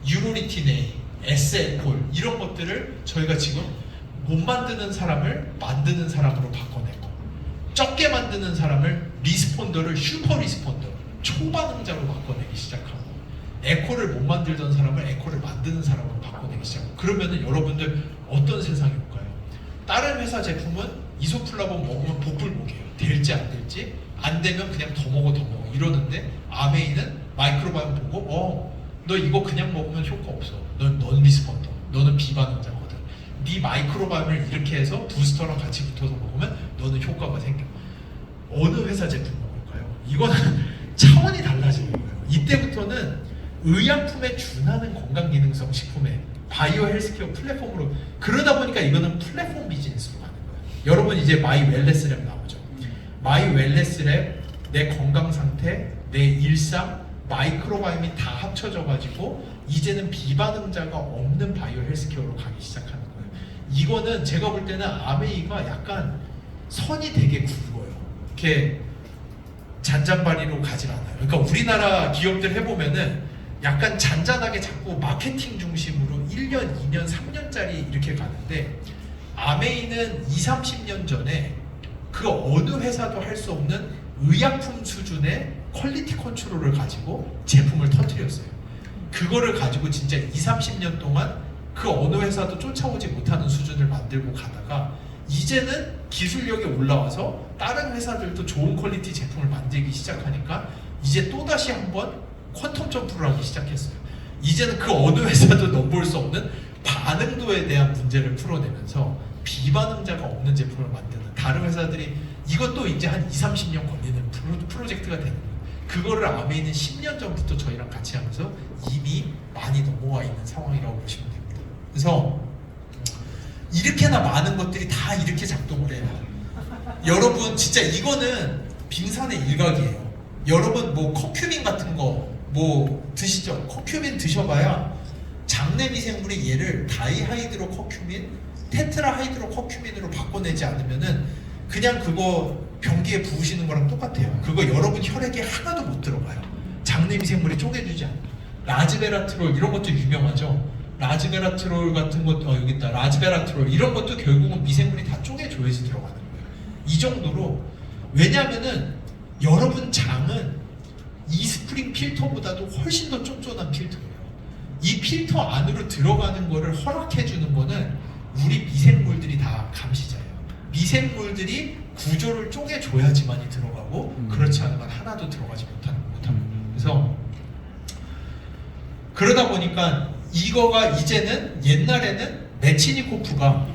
유로리틴에 에스에콜 이런 것들을 저희가 지금 못 만드는 사람을 만드는 사람으로 바꿔내고 적게 만드는 사람을 리스폰더를 슈퍼 리스폰더 초반응자로 바꿔내기 시작하고 에코를 못 만들던 사람을 에코를 만드는 사람으로 바꿔내기 시작하고 그러면은 여러분들 어떤 세상이 올까요? 다른 회사 제품은 이소플라본 먹으면 복불복이에요. 될지 안 될지 안 되면 그냥 더 먹어 이러는데 아메이는 마이크로바이옴 보고 너 이거 그냥 먹으면 효과 없어. 넌 리스폰더. 너는 비반응자거든. 네 마이크로바이옴을 이렇게 해서 부스터랑 같이 붙어서 먹으면 너는 효과가 생겨. 어느 회사 제품 먹을까요? 이거는 차원이 달라지는 거예요. 이때부터는 의약품에 준하는 건강기능성 식품에 바이오 헬스케어 플랫폼으로 그러다 보니까 이거는 플랫폼 비즈니스로 가는 거예요. 여러분 이제 마이 웰네스랩 나오죠. 마이 웰네스랩 내 건강 상태, 내 일상 마이크로바이옴이 다 합쳐져 가지고 이제는 비반응자가 없는 바이오 헬스케어로 가기 시작하는 거예요. 이거는 제가 볼 때는 아메이가 약간 선이 되게 굵어요. 이렇게 잔잔바리로 가질 않아요. 그러니까 우리나라 기업들 해보면은 약간 잔잔하게 자꾸 마케팅 중심으로 1년, 2년, 3년짜리 이렇게 가는데 아메이는 20, 30년 전에 그 어느 회사도 할 수 없는 의약품 수준의 퀄리티 컨트롤을 가지고 제품을 터뜨렸어요. 그거를 가지고 진짜 20, 30년 동안 그 어느 회사도 쫓아오지 못하는 수준을 만들고 가다가 이제는 기술력이 올라와서 다른 회사들도 좋은 퀄리티 제품을 만들기 시작하니까 이제 또다시 한번 퀀텀 점프를 하기 시작했어요. 이제는 그 어느 회사도 넘볼 수 없는 반응도에 대한 문제를 풀어내면서 비반응자가 없는 제품을 만드는 다른 회사들이 이것도 이제 한 20, 30년 걸리는 프로젝트가 되는 거예요. 그거를 아메이는 10년 전부터 저희랑 같이 하면서 이미 많이 넘어와 있는 상황이라고 보시면 됩니다. 그래서 이렇게나 많은 것들이 다 이렇게 작동을 해요. 여러분 진짜 이거는 빙산의 일각이에요. 여러분 뭐 커큐민 같은 거 뭐 드시죠? 커큐민 드셔봐야 장내 미생물의 얘를 다이하이드로 커큐민, 테트라하이드로 커큐민으로 바꿔내지 않으면은 그냥 그거 변기에 부으시는 거랑 똑같아요. 그거 여러분 혈액에 하나도 못 들어가요. 장내 미생물이 쪼개주지 않아요. 라즈베라트롤 이런 것도 유명하죠. 라즈베라트롤 같은 것도 여기 있다. 라즈베라트롤 이런 것도 결국은 미생물이 다 쪼개줘야지 들어가는 거예요. 이 정도로. 왜냐하면은 여러분 장은 이스프링 필터보다도 훨씬 더 쫀쫀한 필터예요. 이 필터 안으로 들어가는 거를 허락해 주는 거는 우리 미생물들이 다 감시자예요. 미생물들이 구조를 쪼개줘야지만이 들어가고 그렇지 않으면 하나도 들어가지 못합니다. 그래서 그러다 보니까 이거가 이제는 옛날에는 메치니코프가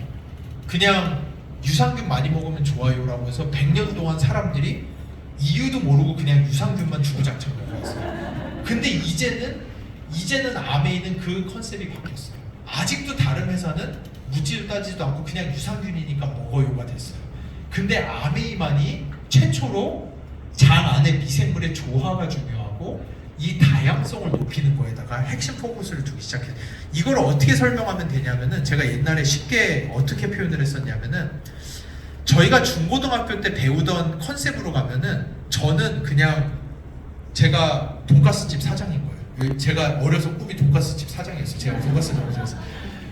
그냥 유산균 많이 먹으면 좋아요라고 해서 100년 동안 사람들이 이유도 모르고 그냥 유산균만 주구장창 먹어왔어요. 근데 이제는 암에 있는 그 컨셉이 바뀌었어요. 아직도 다른 회사는 묻지도 따지도 않고 그냥 유산균이니까 먹어요가 됐어요. 근데 아메이만이 최초로 장 안에 미생물의 조화가 중요하고 이 다양성을 높이는 거에다가 핵심 포커스를 두기 시작해요. 이걸 어떻게 설명하면 되냐면은 제가 옛날에 쉽게 어떻게 표현을 했었냐면은 저희가 중고등학교 때 배우던 컨셉으로 가면은 저는 그냥 제가 돈가스집 사장인 거예요. 제가 어려서 꿈이 돈가스집 사장이었어요. 제가 돈가스 전문이었어요.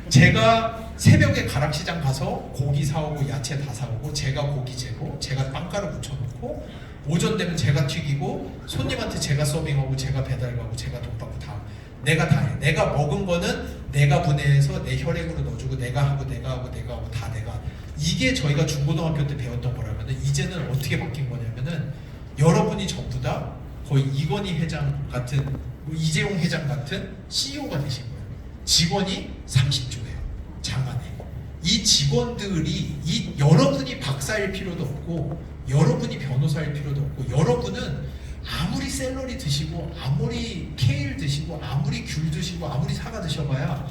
제가 새벽에 가락시장 가서 고기 사오고 야채 다 사오고 제가 고기 재고 제가 빵가루 묻혀놓고 오전 되면 제가 튀기고 손님한테 제가 서빙하고 제가 배달 가고 제가 돈 받고 다 내가 다 해. 내가 먹은 거는 내가 분해해서 내 혈액으로 넣어주고 내가 하고 다 내가. 이게 저희가 중고등학교 때 배웠던 거라면은 이제는 어떻게 바뀐 거냐면은 여러분이 전부 다 거의 이건희 회장 같은 뭐 이재용 회장 같은 CEO가 되신 거예요. 직원이 30조예요. 장 안에. 이 직원들이 여러분이 박사일 필요도 없고 여러분이 변호사일 필요도 없고 여러분은 아무리 샐러리 드시고 아무리 케일 드시고 아무리 귤 드시고 아무리 사과 드셔봐야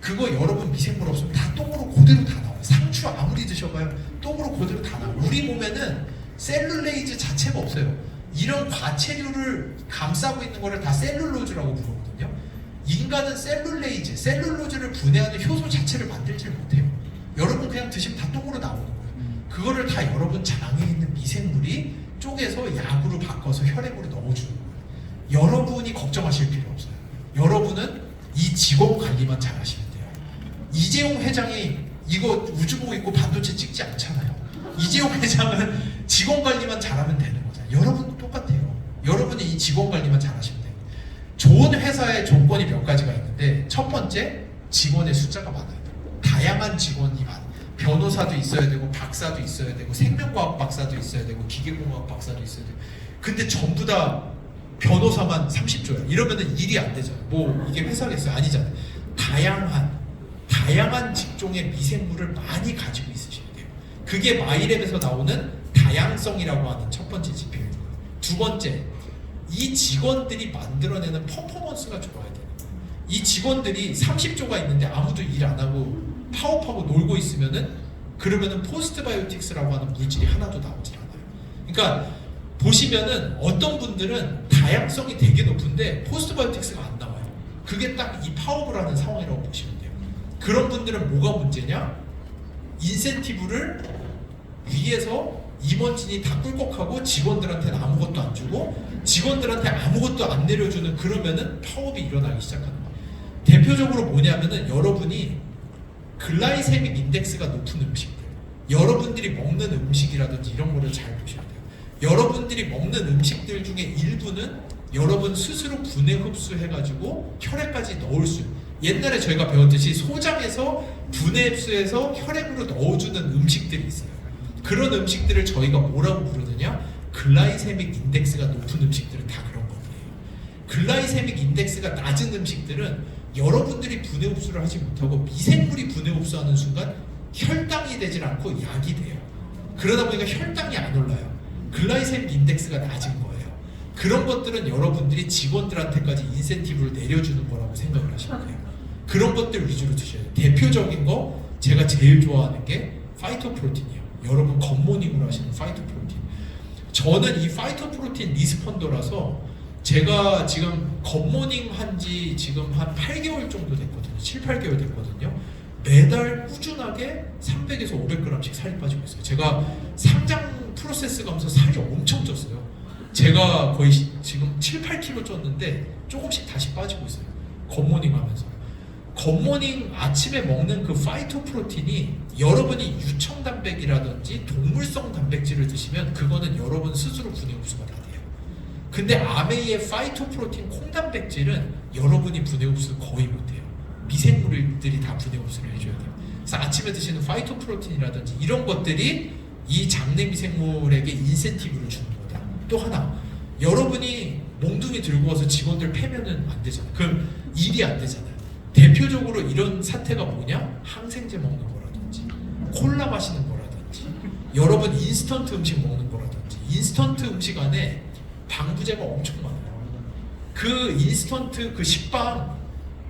그거 여러분 미생물 없으면 다 똥으로 그대로 다 나와요. 상추 아무리 드셔봐야 똥으로 그대로 다 나와요. 우리 몸에는 셀룰레이즈 자체가 없어요. 이런 과체류를 감싸고 있는 거를 다 셀룰로즈라고 부르거든요. 인간은 셀룰로즈를 분해하는 효소 자체를 만들질 못해요. 여러분 그냥 드시면 다 똥으로 나오는 거예요. 그거를 다 여러분 장에 있는 미생물이 쪼개서 약으로 바꿔서 혈액으로 넣어주는 거예요. 여러분이 걱정하실 필요 없어요. 여러분은 이 직원 관리만 잘 하시면 돼요. 이재용 회장이 이거 우주복 입고 반도체 찍지 않잖아요. 이재용 회장은 직원 관리만 잘하면 되는 거잖아요. 여러분도 똑같아요. 여러분이 이 직원 관리만 잘 하시면 돼요. 좋은 회사의 조건이 몇 가지가 있는데 첫 번째, 직원의 숫자가 많아요. 다양한 직원이 많아요. 변호사도 있어야 되고 박사도 있어야 되고 생명과학 박사도 있어야 되고 기계공학 박사도 있어야 되고 근데 전부 다 변호사만 30조야. 이러면은 일이 안 되잖아요. 뭐 이게 회사겠어요? 아니잖아요. 다양한 직종의 미생물을 많이 가지고 있으셔야 돼요. 그게 마이랩에서 나오는 다양성이라고 하는 첫 번째 지표예요. 두 번째, 이 직원들이 만들어내는 퍼포먼스가 좋아야 돼요. 이 직원들이 30조가 있는데 아무도 일 안 하고 파업하고 놀고 있으면은 그러면은 포스트바이오틱스라고 하는 물질이 하나도 나오지 않아요. 그러니까 보시면은 어떤 분들은 다양성이 되게 높은데 포스트바이오틱스가 안 나와요. 그게 딱 이 파업을 하는 상황이라고 보시면 돼요. 그런 분들은 뭐가 문제냐? 인센티브를 위에서 임원진이 다 꿀꺽하고 직원들한테는 아무것도 안 주고 직원들한테 아무것도 안 내려주는 그러면은 파업이 일어나기 시작하는 거예요. 대표적으로 뭐냐면은 여러분이 글라이세믹 인덱스가 높은 음식들, 여러분들이 먹는 음식이라든지 이런 거를 잘 보셔야 돼요. 여러분들이 먹는 음식들 중에 일부는 여러분 스스로 분해 흡수해가지고 혈액까지 넣을 수 옛날에 저희가 배웠듯이 소장에서 분해 흡수해서 혈액으로 넣어주는 음식들이 있어요. 그런 음식들을 저희가 뭐라고 부르느냐? 글라이세믹 인덱스가 높은 음식들은 다 그런 거예요. 글라이세믹 인덱스가 낮은 음식들은 여러분들이 분해 흡수를 하지 못하고 미생물이 분해 흡수하는 순간 혈당이 되질 않고 약이 돼요. 그러다 보니까 혈당이 안 올라요. 글라이세믹 인덱스가 낮은 거예요. 그런 것들은 여러분들이 직원들한테까지 인센티브를 내려주는 거라고 생각을 하시면 돼요. 그런 것들 위주로 드셔야 돼요. 대표적인 거 제가 제일 좋아하는 게 파이토프로틴이에요. 여러분 겉모닝으로 하시는 파이토프로틴. 저는 이 파이토프로틴 리스펀더라서 제가 지금 겉모닝 한지 지금 한 8개월 정도 됐거든요. 7, 8개월 됐거든요. 매달 꾸준하게 300에서 500g씩 살이 빠지고 있어요. 제가 상장 프로세스 가면서 살이 엄청 쪘어요. 제가 거의 지금 7, 8kg 쪘는데 조금씩 다시 빠지고 있어요. 겉모닝 하면서. 겉모닝 아침에 먹는 그 파이토프로틴이 여러분이 유청단백이라든지 동물성 단백질을 드시면 그거는 여러분 스스로 분해 흡수가 다 돼요. 근데 아메이의 파이토프로틴 콩단백질은 여러분이 분해 흡수 거의 못해요. 미생물들이 다 분해 흡수를 해줘야 돼요. 그래서 아침에 드시는 파이토프로틴이라든지 이런 것들이 이 장내 미생물에게 인센티브를 주는 거다. 또 하나, 여러분이 몽둥이 들고 와서 직원들 패면은 안 되잖아요. 그럼 일이 안 되잖아요. 대표적으로 이런 사태가 뭐냐? 항생제 먹는 거라든지 콜라 마시는 거라든지 여러분 인스턴트 음식 먹는 거라든지. 인스턴트 음식 안에 방부제가 엄청 많아요. 그 인스턴트 그 식빵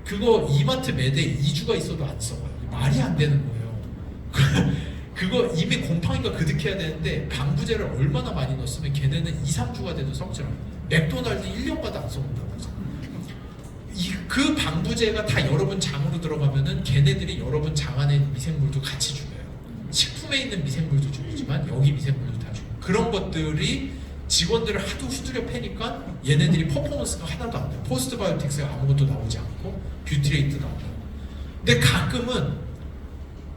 그거 이마트 매대에 2주가 있어도 안 썩어요. 말이 안 되는 거예요. 그거 이미 곰팡이가 그득해야 되는데 방부제를 얼마나 많이 넣었으면 걔네는 2, 3주가 돼도 썩지 않아요. 맥도날드 1년마다 안 썩는다고 하잖아요. 그 방부제가 다 여러분 장으로 들어가면은 걔네들이 여러분 장 안에 미생물도 같이 죽여요. 식품에 있는 미생물도 죽이지만 여기 미생물도 다 죽여요. 그런 것들이 직원들을 하도 후드려 패니까 얘네들이 퍼포먼스가 하나도 안 나요. 포스트바이오틱스가 아무것도 나오지 않고 뷰티레이트도 안 나요. 근데 가끔은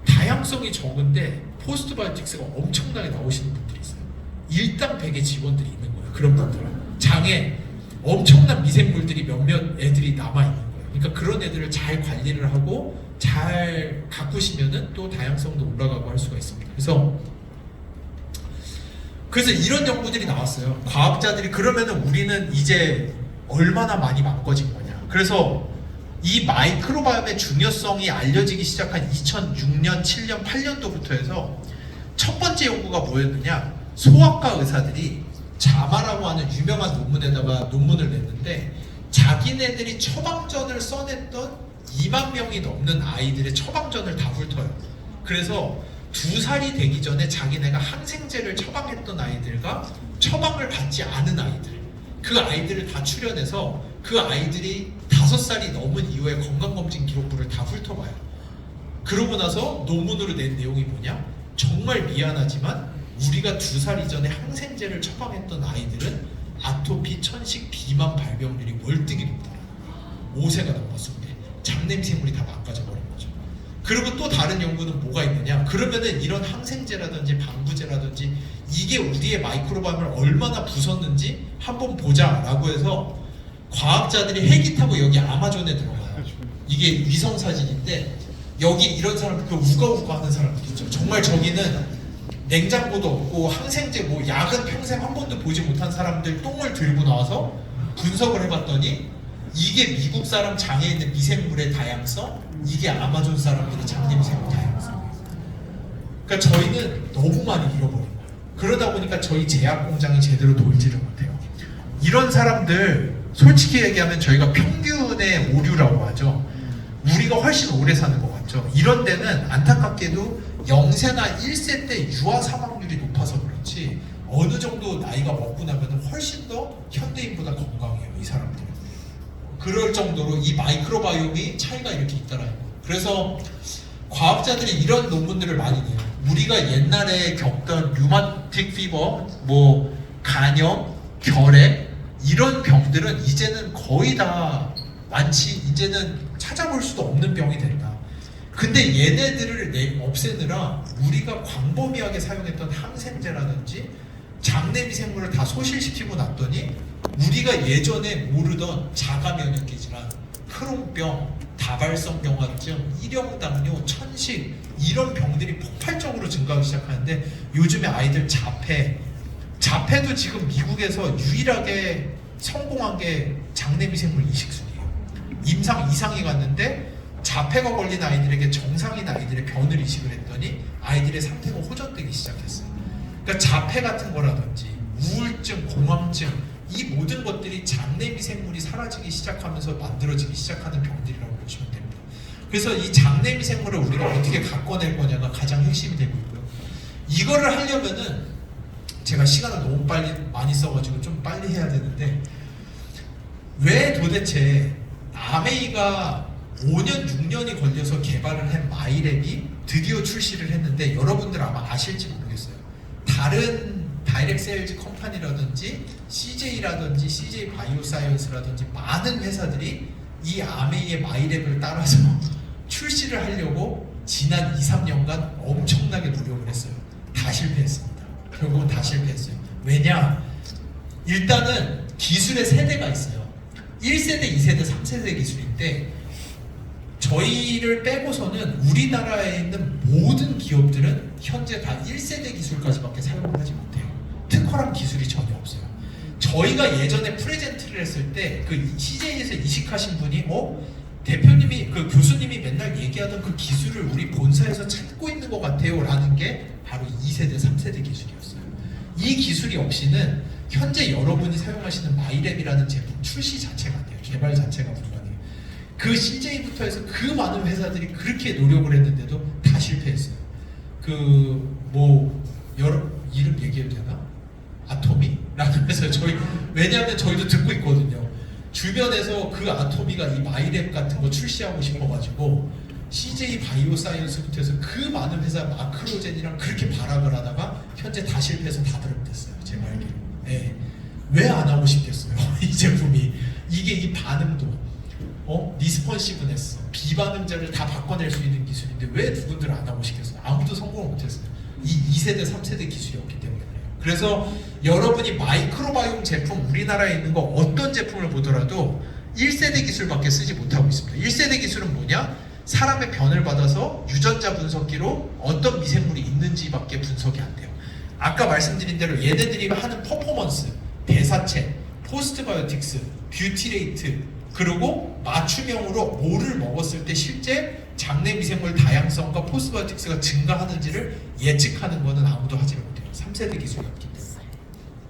다양성이 적은데 포스트바이오틱스가 엄청나게 나오시는 분들이 있어요. 일당백의 직원들이 있는 거예요. 그런 분들은 장에 엄청난 미생물들이 몇몇 애들이 남아있는 거예요. 그러니까 그런 애들을 잘 관리를 하고 잘 가꾸시면은 또 다양성도 올라가고 할 수가 있습니다. 그래서 이런 연구들이 나왔어요. 과학자들이 그러면은 우리는 이제 얼마나 많이 망가진 거냐. 그래서 이 마이크로바이옴의 중요성이 알려지기 시작한 2006년, 7년, 8년도부터 해서 첫 번째 연구가 뭐였느냐. 소아과 의사들이 자마라고 하는 유명한 논문에다가 논문을 냈는데 자기네들이 처방전을 써냈던 2만 명이 넘는 아이들의 처방전을 다 훑어요. 그래서 2살이 되기 전에 자기네가 항생제를 처방했던 아이들과 처방을 받지 않은 아이들, 그 아이들을 다 출연해서 그 아이들이 5살이 넘은 이후에 건강검진 기록부를 다 훑어봐요. 그러고 나서 논문으로 낸 내용이 뭐냐? 정말 미안하지만 우리가 2살 이전에 항생제를 처방했던 아이들은 아토피, 천식, 비만 발병률이 월등히 높다. 5세가 넘었을 때 장내 미생물이 다 망가져버린 거죠. 그리고 또 다른 연구는 뭐가 있느냐? 그러면은 이런 항생제라든지 방부제라든지 이게 우리의 마이크로바이옴을 얼마나 부쉈는지 한번 보자라고 해서 과학자들이 헬기 타고 여기 아마존에 들어가요. 이게 위성 사진인데 여기 이런 사람, 그 우가우가 하는 사람들 있죠. 정말 저기는 냉장고도 없고 항생제 뭐 약은 평생 한 번도 보지 못한 사람들 똥을 들고 나와서 분석을 해봤더니 이게 미국 사람 장에 있는 미생물의 다양성, 이게 아마존 사람들의 장내 미생물 다양성. 그러니까 저희는 너무 많이 잃어버린 거예요. 그러다 보니까 저희 제약 공장이 제대로 돌지를 못해요. 이런 사람들 솔직히 얘기하면 저희가 평균의 오류라고 하죠. 우리가 훨씬 오래 사는 것 같죠. 이런 데는 안타깝게도 0세나 1세 때 유아 사망률이 높아서 그렇지 어느 정도 나이가 먹고 나면 훨씬 더 현대인보다 건강해요. 이 사람들은. 그럴 정도로 이 마이크로바이옴이 차이가 이렇게 있다는 거예요. 그래서 과학자들이 이런 논문들을 많이 내요. 우리가 옛날에 겪던 류마틱 피버, 뭐 간염, 결핵 이런 병들은 이제는 거의 다 완치, 이제는 찾아볼 수도 없는 병이 된다. 근데 얘네들을 없애느라 우리가 광범위하게 사용했던 항생제라든지 장내 미생물을 다 소실시키고 났더니 우리가 예전에 모르던 자가면역기 질환, 크론병, 다발성경화증, 일형당뇨, 천식 이런 병들이 폭발적으로 증가하기 시작하는데 요즘에 아이들 자폐도 지금 미국에서 유일하게 성공한 게 장내 미생물 이식술이에요. 임상 이상이 갔는데 자폐가 걸린 아이들에게 정상인 아이들의 변을 이식을 했더니 아이들의 상태가 호전되기 시작했어요. 그러니까 자폐 같은 거라든지 우울증, 공황증 이 모든 것들이 장내 미생물이 사라지기 시작하면서 만들어지기 시작하는 병들이라고 보시면 됩니다. 그래서 이 장내 미생물을 우리가 어떻게 가꿔낼 거냐가 가장 핵심이 되고 있고요. 이거를 하려면은 제가 시간을 너무 많이 써가지고 좀 빨리 해야 되는데, 왜 도대체 아메이가 5년, 6년이 걸려서 개발을 한 마이랩이 드디어 출시를 했는데, 여러분들 아마 아실지 모르겠어요. 다른 다이렉트 세일즈 컴퍼니라든지 CJ라든지 CJ 바이오사이언스라든지 많은 회사들이 이 아메이의 마이랩을 따라서 출시를 하려고 지난 2, 3년간 엄청나게 노력을 했어요. 다 실패했습니다. 결국은 다 실패했어요. 왜냐? 일단은 기술의 세대가 있어요. 1세대, 2세대, 3세대 기술인데, 저희를 빼고서는 우리나라에 있는 모든 기업들은 현재 다 1세대 기술까지밖에 사용을 하지 못해요. 특허랑 기술이 전혀 없어요. 저희가 예전에 프레젠트를 했을 때 그 CJ에서 이식하신 분이 대표님이, 그 교수님이 맨날 얘기하던 그 기술을 우리 본사에서 찾고 있는 것 같아요 라는 게 바로 2세대, 3세대 기술이었어요. 이 기술이 없이는 현재 여러분이 사용하시는 마이랩이라는 제품 출시 자체가 안 돼요. 개발 자체가 불가능해요. 그 CJ부터 해서 그 많은 회사들이 그렇게 노력을 했는데도 다 실패했어요. 이름 얘기해도 되나? 아토미라는 회사, 왜냐하면 저희도 듣고 있거든요. 주변에서 그 아토미가 이 마이랩 같은 거 출시하고 싶어가지고 CJ 바이오사이언스부터 해서 그 많은 회사 마크로젠이랑 그렇게 발악을 하다가 현재 다 실패해서 다 드롭됐어요. 제가 알기로. 네. 왜 안 하고 싶겠어요? 이 제품이. 이게 이 반응도, 리스폰시브네스, 비반응자를 다 바꿔낼 수 있는 기술인데 왜 누군들 안 하고 싶겠어요? 아무도 성공을 못했어요. 이 2세대, 3세대 기술이 없기 때문에. 그래서 여러분이 마이크로바이옴 제품, 우리나라에 있는 거 어떤 제품을 보더라도 1세대 기술밖에 쓰지 못하고 있습니다. 1세대 기술은 뭐냐? 사람의 변을 받아서 유전자 분석기로 어떤 미생물이 있는지밖에 분석이 안 돼요. 아까 말씀드린 대로 얘네들이 하는 퍼포먼스, 대사체, 포스트바이오틱스, 뷰티레이트, 그리고 맞춤형으로 뭐를 먹었을 때 실제 장내 미생물 다양성과 포스트바이오틱스가 증가하는지를 예측하는 것은 아무도 하지 못해요. 3세대 기술이 없기 때문에.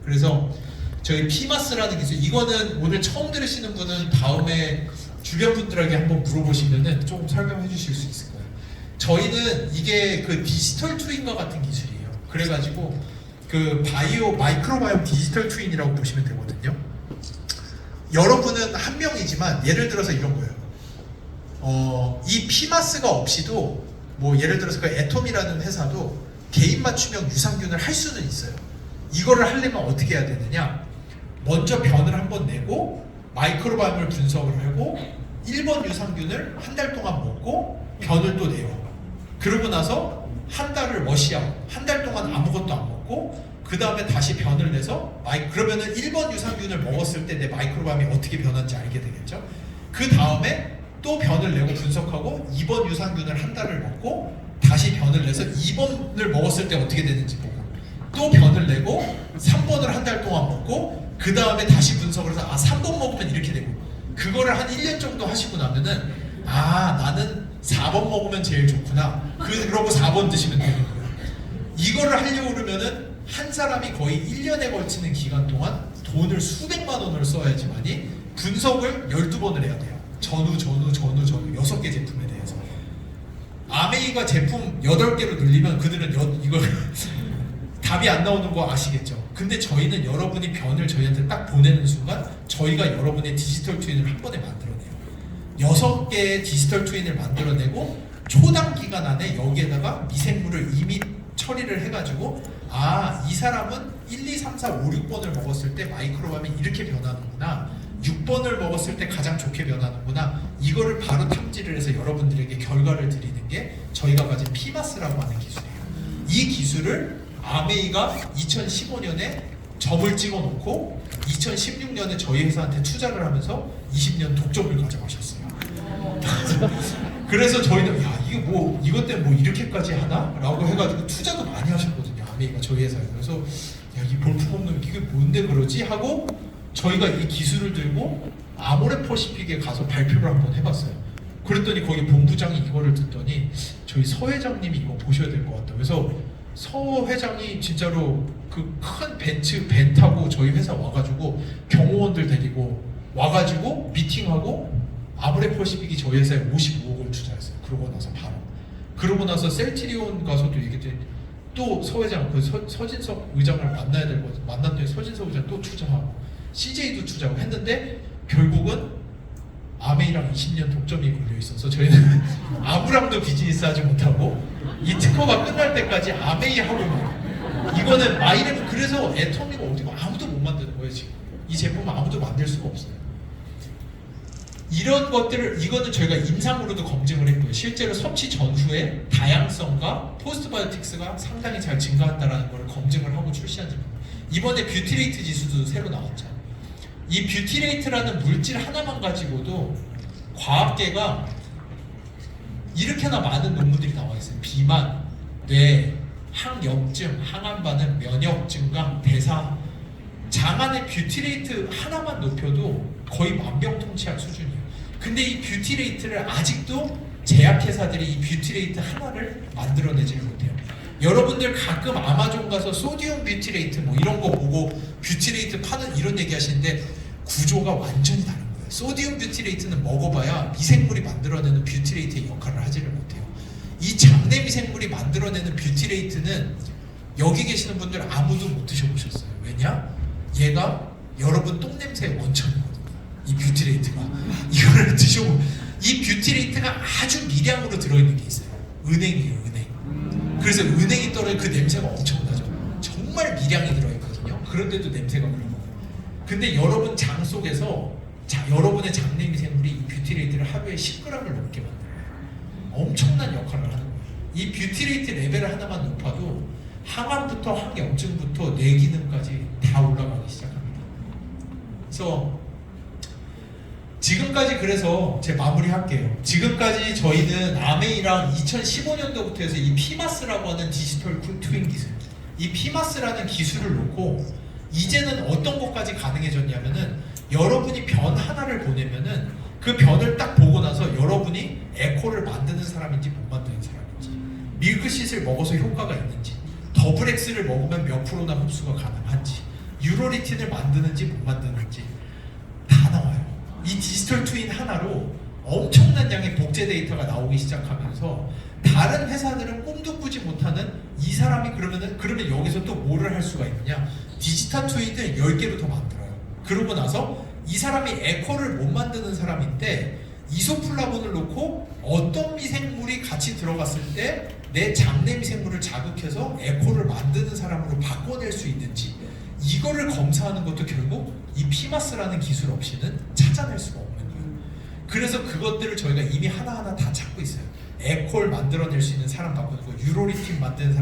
그래서 저희 피마스라는 기술, 이거는 오늘 처음 들으시는 분은 다음에 주변 분들에게 한번 물어보시면은 조금 설명해 주실 수 있을 거예요. 저희는 이게 그 디지털 트윈과 같은 기술이에요. 그래가지고 그 마이크로바이옴 디지털 트윈이라고 보시면 되거든요. 여러분은 한 명이지만 예를 들어서 이런 거예요. 이 피마스가 없이도 예를 들어서 그 애톰이라는 회사도 개인 맞춤형 유산균을 할 수는 있어요. 이거를 하려면 어떻게 해야 되느냐? 먼저 변을 한번 내고 마이크로바이옴을 분석을 하고 1번 유산균을 한 달 동안 먹고 변을 또 내요. 그러고 나서 한 달을 워시아웃, 한 달 동안 아무것도 안 먹고 그 다음에 다시 변을 내서 그러면은 1번 유산균을 먹었을 때 내 마이크로바이옴이 어떻게 변하는지 알게 되겠죠. 그 다음에 또 변을 내고 분석하고 2번 유산균을 한 달을 먹고 다시 변을 내서 2번을 먹었을 때 어떻게 되는지 보고 또 변을 내고 3번을 한 달 동안 먹고 그 다음에 다시 분석을 해서 3번 먹으면 이렇게 되고, 그거를 한 1년 정도 하시고 나면은 나는 4번 먹으면 제일 좋구나. 그러고 4번 드시면 되는 거예요. 이거를 하려고 그러면은 한 사람이 거의 1년에 걸치는 기간 동안 돈을 수백만 원을 써야지만이 분석을 12번을 해야 돼요. 전후 6개 제품에 대해서. 아메이가 제품 8개로 늘리면 그들은 이걸 답이 안 나오는 거 아시겠죠? 근데 저희는 여러분이 변을 저희한테 딱 보내는 순간 저희가 여러분의 디지털 트윈을 한 번에 만들어내요. 6개의 디지털 트윈을 만들어내고 초당 기간 안에 여기에다가 미생물을 이미 처리를 해가지고 이 사람은 1, 2, 3, 4, 5, 6번을 먹었을 때 마이크로바이옴이 이렇게 변하는구나, 6번을 먹었을 때 가장 좋게 변하는구나, 이거를 바로 탐지를 해서 여러분들에게 결과를 드리는 게 저희가 가진 피마스라고 하는 기술이에요. 이 기술을 아메이가 2015년에 점을 찍어놓고 2016년에 저희 회사한테 투자를 하면서 20년 독점을 가져가셨어요. 그래서 저희는 이것 때문에 이렇게까지 하나? 라고 해가지고 투자도 많이 하셨거든요. 아메이가 저희 회사에. 그래서 이 볼품없는 이게 뭔데 그러지? 하고 저희가 이 기술을 들고 아모레퍼시픽에 가서 발표를 한번 해봤어요. 그랬더니 거기 본부장이 이거를 듣더니 저희 서 회장님이 이거 보셔야 될 것 같다. 그래서 서 회장이 진짜로 그 큰 벤 타고 저희 회사 와가지고 경호원들 데리고 와가지고 미팅하고 아모레퍼시픽이 저희 회사에 55억을 투자했어요. 그러고 나서 바로. 그러고 나서 셀트리온 가서도 얘기했더니 또 서회장 서진석 의장을 만나야 되고 만났더니 서진석 의장 또 투자하고 CJ도 투자하고 했는데 결국은 아메이랑 20년 독점이 걸려 있어서 저희는 아무랑도 비즈니스 하지 못하고 이 특허가 끝날 때까지 아메이 하고만 이거는 마이레브 그래서 애터미가 어디고 아무도 못 만드는 거예요 지금. 이 제품은 아무도 만들 수가 없어요. 이런 것들을 이거는 저희가 임상으로도 검증을 했고요. 실제로 섭취 전후에 다양성과 포스트바이오틱스가 상당히 잘 증가한다는 걸 검증을 하고 출시한 제품. 이번에 뷰티레이트 지수도 새로 나왔죠. 이 뷰티레이트라는 물질 하나만 가지고도 과학계가 이렇게나 많은 논문들이 나와 있어요. 비만, 뇌, 항염증, 항암 반응, 면역 증강, 대사, 장안의 뷰티레이트 하나만 높여도 거의 만병통치약 수준이에요. 근데 이 뷰티레이트를 아직도 제약회사들이 이 뷰티레이트 하나를 만들어내지를 못해요. 여러분들 가끔 아마존 가서 소디움 뷰티레이트 뭐 이런 거 보고 뷰티레이트 파는 이런 얘기 하시는데 구조가 완전히 다른 거예요. 소디움 뷰티레이트는 먹어봐야 미생물이 만들어내는 뷰티레이트의 역할을 하지를 못해요. 이 장내 미생물이 만들어내는 뷰티레이트는 여기 계시는 분들 아무도 못 드셔보셨어요. 왜냐? 얘가 여러분 똥냄새의 원천이거든요. 이 뷰티레이트가 이거를 드셔보 이 뷰티레이트가 아주 미량으로 들어있는 게 있어요. 은행이에요, 은행. 그래서 은행이 떨어져 그 냄새가 엄청나죠. 정말 미량이 들어있거든요. 그런데도 냄새가 그런 거예요. 근데 여러분 장 속에서 여러분의 장내 미생물이 이 뷰티레이트를 하루에 10g을 넘게 만들어요. 엄청난 역할을 하는 거예요. 이 뷰티레이트 레벨을 하나만 높아도 항암부터 항염증부터 뇌 기능까지 다 올라가기 시작합니다. 그래서 지금까지 그래서 제 마무리할게요. 지금까지 저희는 아메이랑 2015년도부터 해서 이 피마스라고 하는 디지털 트윈 기술, 이 피마스라는 기술을 놓고 이제는 어떤 것까지 가능해졌냐면은 여러분이 변 하나를 보내면은 그 변을 딱 보고 나서 여러분이 에코를 만드는 사람인지 못 만드는 사람인지, 밀크시슬 먹어서 효과가 있는지, 더블엑스를 먹으면 몇 프로나 흡수가 가능한지, 유로리틴을 만드는지 못 만드는지 다 나와요. 이 디지털 트윈 하나로 엄청난 양의 복제 데이터가 나오기 시작하면서 다른 회사들은 꿈도 꾸지 못하는 이 사람이 그러면 여기서 또 뭐를 할 수가 있느냐? 디지털 트윈을 10개로 더 만들어요. 그러고 나서 이 사람이 에코를 못 만드는 사람인데 이소플라본을 놓고 어떤 미생물이 같이 들어갔을 때 내 장내 미생물을 자극해서 에코를 만드는 사람으로 바꿔낼 수 있는지 이거를 검사하는 것도 결국 이 피마스라는 기술 없이는 찾아낼 수가 없는 거예요. 그래서 그것들을 저희가 이미 하나하나 다 찾고 있어요. 에코를 만들어낼 수 있는 사람 바꾸는 거, 유로리틴 만드는 사람